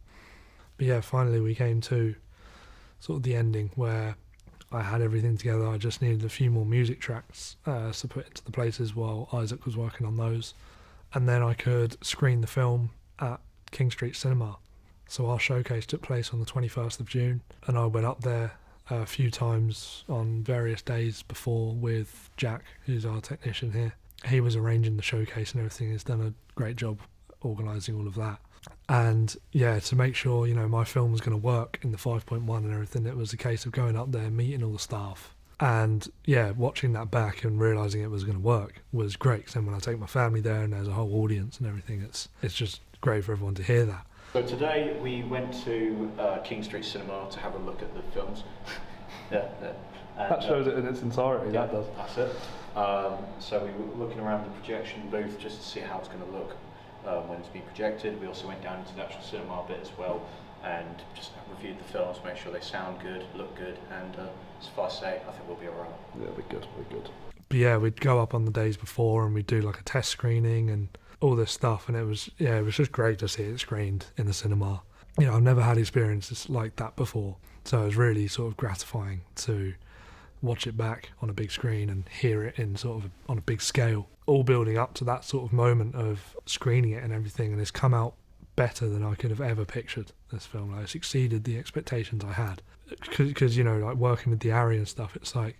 Speaker 7: But finally we came to sort of the ending, where I had everything together. I just needed a few more music tracks to put into the places while Isaac was working on those, and then I could screen the film at King Street Cinema. So our showcase took place on the 21st of June, and I went up there a few times on various days before with Jack, who's our technician here. He was arranging the showcase and everything. He's done a great job organising all of that. And to make sure my film was going to work in the 5.1 and everything, it was a case of going up there, meeting all the staff, and watching that back and realising it was going to work was great. Because then when I take my family there and there's a whole audience and everything, it's just great for everyone to hear that.
Speaker 8: So today we went to King Street Cinema to have a look at the films. And,
Speaker 1: that shows it in its entirety.
Speaker 8: Yeah,
Speaker 1: that does.
Speaker 8: That's it. So we were looking around the projection booth just to see how it's going to look when it's being projected. We also went down into the actual cinema bit as well, and just reviewed the films, make sure they sound good, look good, and suffice to say, I think we'll be alright.
Speaker 1: Yeah, we're good.
Speaker 7: But we'd go up on the days before and we'd do like a test screening and all this stuff, and it was just great to see it screened in the cinema. you know, I've never had experiences like that before. So it was really sort of gratifying to watch it back on a big screen and hear it in sort of on a big scale, all building up to that sort of moment of screening it and everything. And it's come out better than I could have ever pictured, this film. Like, it's exceeded the expectations I had. Because, you know, like working with the ARRI and stuff, it's like,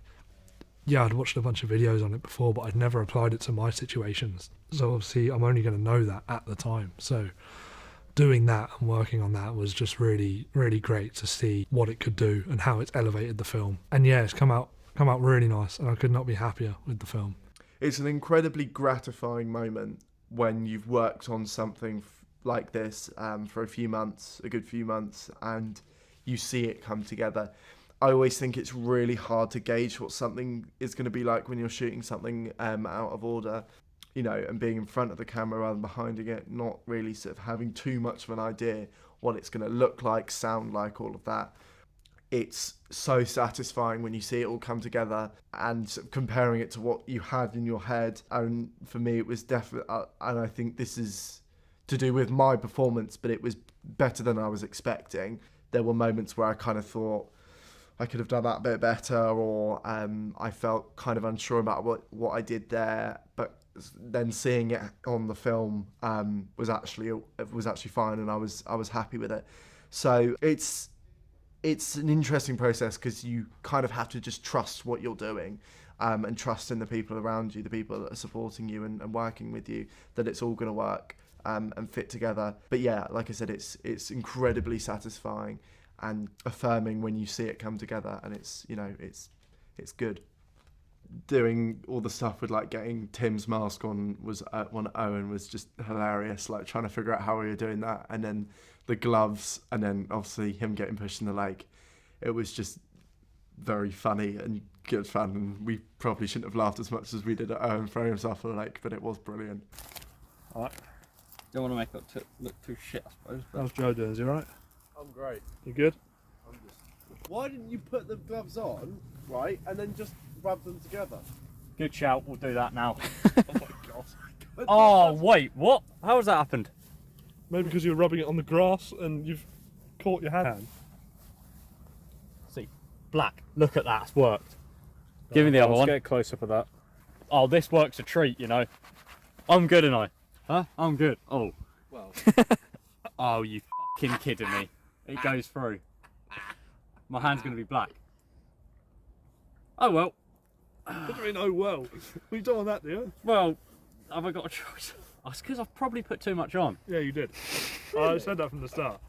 Speaker 7: yeah, I'd watched a bunch of videos on it before, but I'd never applied it to my situations. So obviously I'm only going to know that at the time. So doing that and working on that was just really, really great to see what it could do and how it's elevated the film. And yeah, it's come out really nice, and I could not be happier with the film.
Speaker 2: It's an incredibly gratifying moment when you've worked on something like this for a good few months, and you see it come together. I always think it's really hard to gauge what something is going to be like when you're shooting something out of order, you know, and being in front of the camera rather than behind it, not really sort of having too much of an idea what it's going to look like, sound like, all of that. It's so satisfying when you see it all come together and sort of comparing it to what you had in your head. And for me, it was definitely, and I think this is to do with my performance, but it was better than I was expecting. There were moments where I kind of thought I could have done that a bit better, or I felt kind of unsure about what I did there. But then seeing it on the film was actually fine, and I was happy with it. So it's an interesting process because you kind of have to just trust what you're doing, and trust in the people around you, the people that are supporting you and working with you, that it's all going to work and fit together. But yeah, like I said, it's incredibly satisfying and affirming when you see it come together, and it's, you know, it's good. Doing all the stuff with like getting Tim's mask on Owen was just hilarious, like trying to figure out how we were doing that, and then the gloves, and then obviously him getting pushed in the lake. It was just very funny and good fun, and we probably shouldn't have laughed as much as we did at Owen throwing himself in the lake, but it was brilliant.
Speaker 5: Alright. Don't want to make it look too shit, I suppose.
Speaker 1: How's Joe doing? Is he alright?
Speaker 12: I'm great.
Speaker 1: You good?
Speaker 12: Why didn't you put the gloves on, right, and then just rub them together?
Speaker 6: Good shout, we'll do that now.
Speaker 12: Oh my god.
Speaker 6: Oh, wait, what? How has that happened?
Speaker 1: Maybe because you were rubbing it on the grass and you've caught your hand.
Speaker 6: See, black, look at that, it's worked. Give me the other one.
Speaker 3: Let's get a close up of that.
Speaker 6: Oh, this works a treat, you know. I'm good, and I. Huh? I'm good. Oh.
Speaker 12: Well.
Speaker 6: Oh, you fucking kidding me. It goes through. My hand's going to be black. Oh, well.
Speaker 1: What do you mean, oh well? What are you doing on that, do you?
Speaker 6: Well, have I got a choice? Oh, it's because I've probably put too much on.
Speaker 1: Yeah, you did. I said that from the start.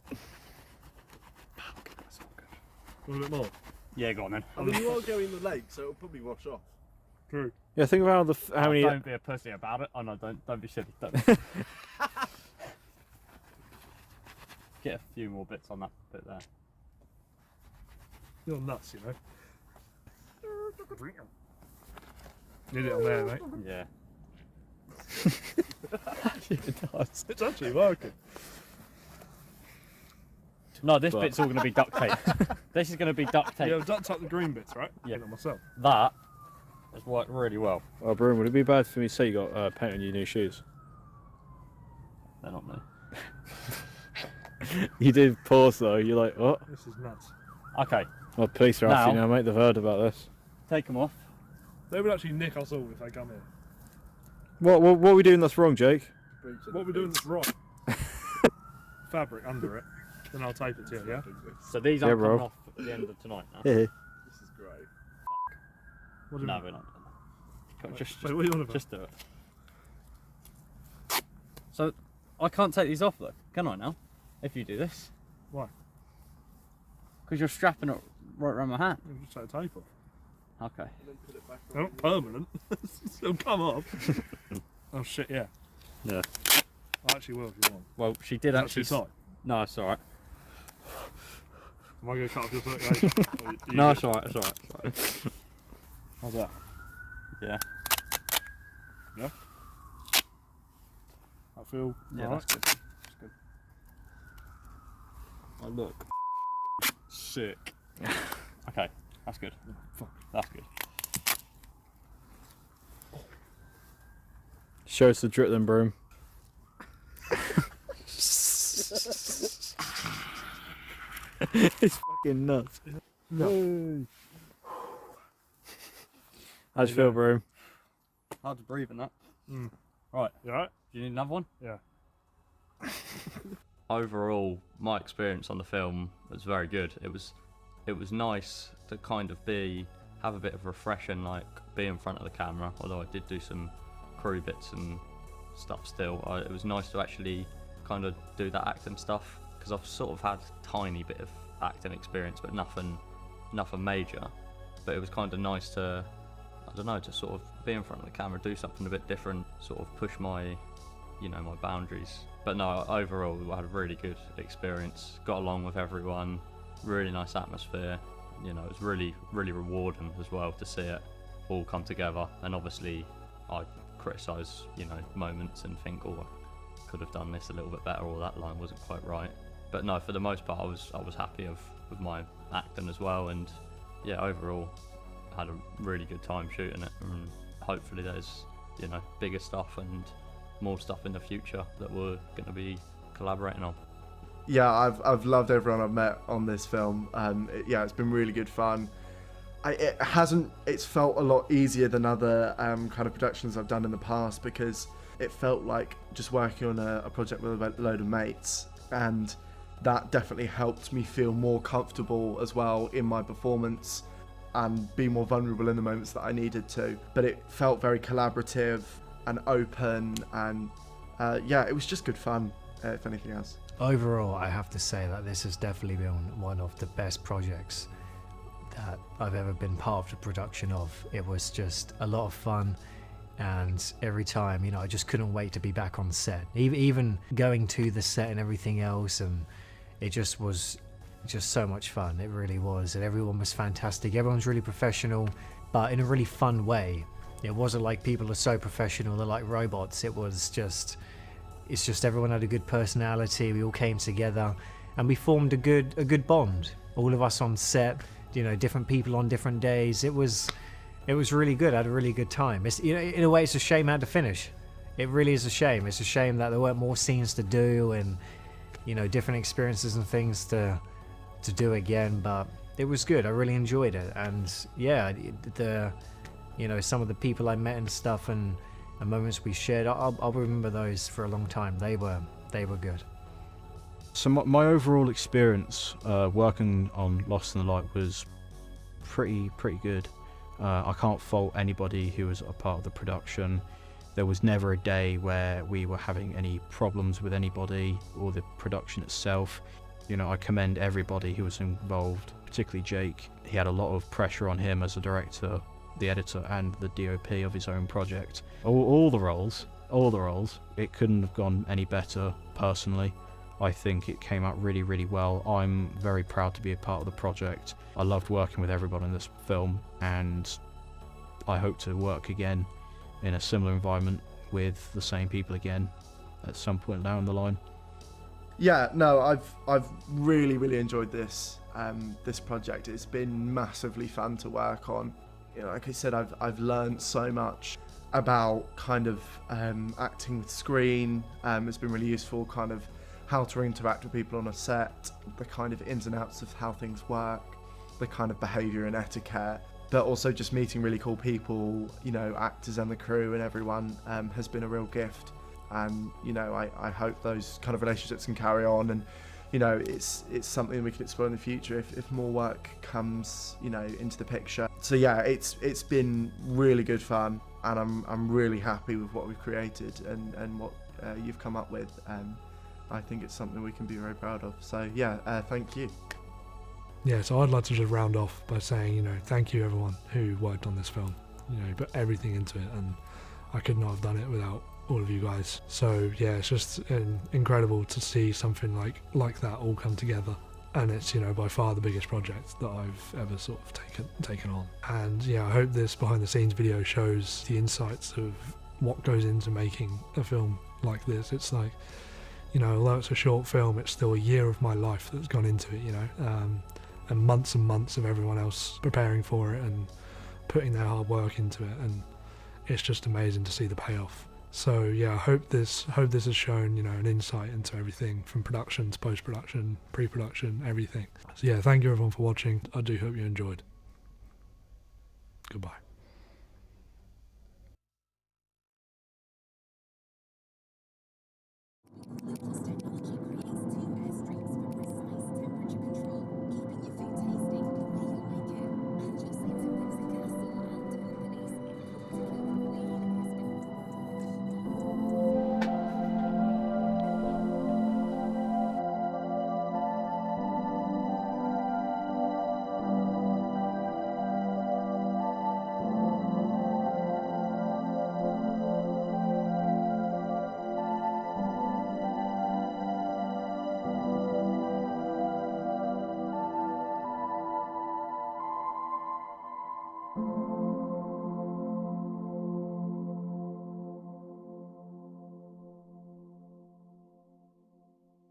Speaker 1: A little bit more?
Speaker 6: Yeah, go on then.
Speaker 12: I mean, you are going in the lake, so it'll probably wash off.
Speaker 1: True.
Speaker 3: Yeah, think about how many.
Speaker 6: Don't be a pussy about it. Oh no, don't be silly. Don't. Get a few more bits on that bit there.
Speaker 1: You're nuts, you know. Need it on there, mate.
Speaker 6: Yeah.
Speaker 1: It does. It's actually working.
Speaker 6: No, this bit's all going to be duct tape. This is going to be duct tape.
Speaker 1: Yeah, I've duct up the green bits, right?
Speaker 6: Yeah.
Speaker 1: Not myself.
Speaker 6: That has worked really well.
Speaker 3: Oh, Broom, would it be bad for me to say you got paint on your new shoes?
Speaker 6: They're not new.
Speaker 3: You did pause though. You're like, what?
Speaker 1: This is nuts.
Speaker 6: Okay.
Speaker 3: Well, police are after you now, mate. They've heard about this.
Speaker 6: Take them off.
Speaker 1: They would actually nick us all if they come here.
Speaker 3: What are we doing that's wrong, Jake?
Speaker 1: What are we doing that's wrong? Fabric under it. Then I'll tape it to you, yeah?
Speaker 6: So these aren't coming off at the end of tonight now.
Speaker 3: Yeah.
Speaker 12: This is great.
Speaker 1: What do you
Speaker 6: No,
Speaker 1: mean?
Speaker 6: we're not done. Just
Speaker 1: Wait, what are you on about?
Speaker 6: Just do it. So, I can't take these off though, can I now? If you do this.
Speaker 1: Why?
Speaker 6: Because you're strapping it right around my hand.
Speaker 1: You just take the tape off.
Speaker 6: Okay.
Speaker 1: They're not permanent. They'll come off. Oh shit, yeah.
Speaker 6: Yeah.
Speaker 1: I actually will if you want.
Speaker 6: Well, she did
Speaker 1: Is that
Speaker 6: actually.
Speaker 1: too tight?
Speaker 6: No, it's alright.
Speaker 1: Am I going to cut off your circulation?
Speaker 6: No, it's alright, it's alright.
Speaker 1: How's that?
Speaker 6: Yeah.
Speaker 1: Yeah? I feel
Speaker 6: Yeah,
Speaker 1: alright?
Speaker 6: that's good. That's good. Oh, look. Sick. Okay, that's good.
Speaker 1: Fuck.
Speaker 6: That's good.
Speaker 3: Show us the drip then, Broom. It's fucking nuts.
Speaker 12: No.
Speaker 3: How'd you feel, bro?
Speaker 6: Hard to breathe in that.
Speaker 7: Mm.
Speaker 6: Right.
Speaker 7: You alright?
Speaker 6: Do you need another one?
Speaker 7: Yeah.
Speaker 5: Overall, my experience on the film was very good. It was nice to kind of have a bit of refreshing, like be in front of the camera. Although I did do some crew bits and stuff still. It was nice to actually kind of do that acting stuff, because I've sort of had a tiny bit of acting experience, but nothing major. But it was kind of nice to, I don't know, to sort of be in front of the camera, do something a bit different, sort of push my boundaries. But no, overall I had a really good experience, got along with everyone, really nice atmosphere. It was really, really rewarding as well to see it all come together. And obviously I criticise, moments and think, oh, I could have done this a little bit better, or that line wasn't quite right. But no, for the most part I was happy with my acting as well, and yeah, overall I had a really good time shooting it, and hopefully there's bigger stuff and more stuff in the future that we're going to be collaborating on.
Speaker 2: Yeah, I've loved everyone I've met on this film. It's been really good fun. It's felt a lot easier than other kind of productions I've done in the past, because it felt like just working on a project with a load of mates, and that definitely helped me feel more comfortable as well in my performance and be more vulnerable in the moments that I needed to. But it felt very collaborative and open, and it was just good fun, if anything else.
Speaker 4: Overall, I have to say that this has definitely been one of the best projects that I've ever been part of the production of. It was just a lot of fun, and every time, I just couldn't wait to be back on set. Even going to the set and everything else, and it just was just so much fun. It really was, and everyone was fantastic. Everyone's really professional, but in a really fun way. It wasn't like people are so professional, they're like robots. It's just everyone had a good personality. We all came together and we formed a good bond. All of us on set, different people on different days. It was really good. I had a really good time. In a way, it's a shame I had to finish. It really is a shame. It's a shame that there weren't more scenes to do and different experiences and things to do again. But it was good. I really enjoyed it. And yeah, some of the people I met and stuff and moments we shared, I'll remember those for a long time. They were good.
Speaker 3: So my overall experience working on Lost in the Light was pretty good. I can't fault anybody who was a part of the production. There was never a day where we were having any problems with anybody or the production itself. I commend everybody who was involved, particularly Jake. He had a lot of pressure on him as a director, the editor and the DOP of his own project. All the roles, it couldn't have gone any better personally. I think it came out really, really well. I'm very proud to be a part of the project. I loved working with everybody in this film, and I hope to work again in a similar environment with the same people again at some point down the line.
Speaker 2: Yeah, no, I've really, really enjoyed this project. It's been massively fun to work on. Like I said, I've learned so much about kind of acting with screen. It's been really useful, kind of how to interact with people on a set, the kind of ins and outs of how things work, the kind of behaviour and etiquette, but also just meeting really cool people, actors and the crew and everyone has been a real gift. And I hope those kind of relationships can carry on, and it's something we can explore in the future if more work comes into the picture. So yeah, it's been really good fun, and I'm really happy with what we've created and what you've come up with. I think it's something we can be very proud of. So yeah, thank you.
Speaker 7: Yeah, so I'd like to just round off by saying, thank you everyone who worked on this film. Put everything into it, and I could not have done it without all of you guys. So yeah, it's just incredible to see something like that all come together, and it's by far the biggest project that I've ever sort of taken on. And yeah, I hope this behind the scenes video shows the insights of what goes into making a film like this. It's like, although it's a short film, it's still a year of my life that's gone into it, and months of everyone else preparing for it and putting their hard work into it, and it's just amazing to see the payoff So yeah, I hope this has shown, you know, an insight into everything from production to post-production, pre-production, everything. So yeah, thank you everyone for watching. I do hope you enjoyed. Goodbye.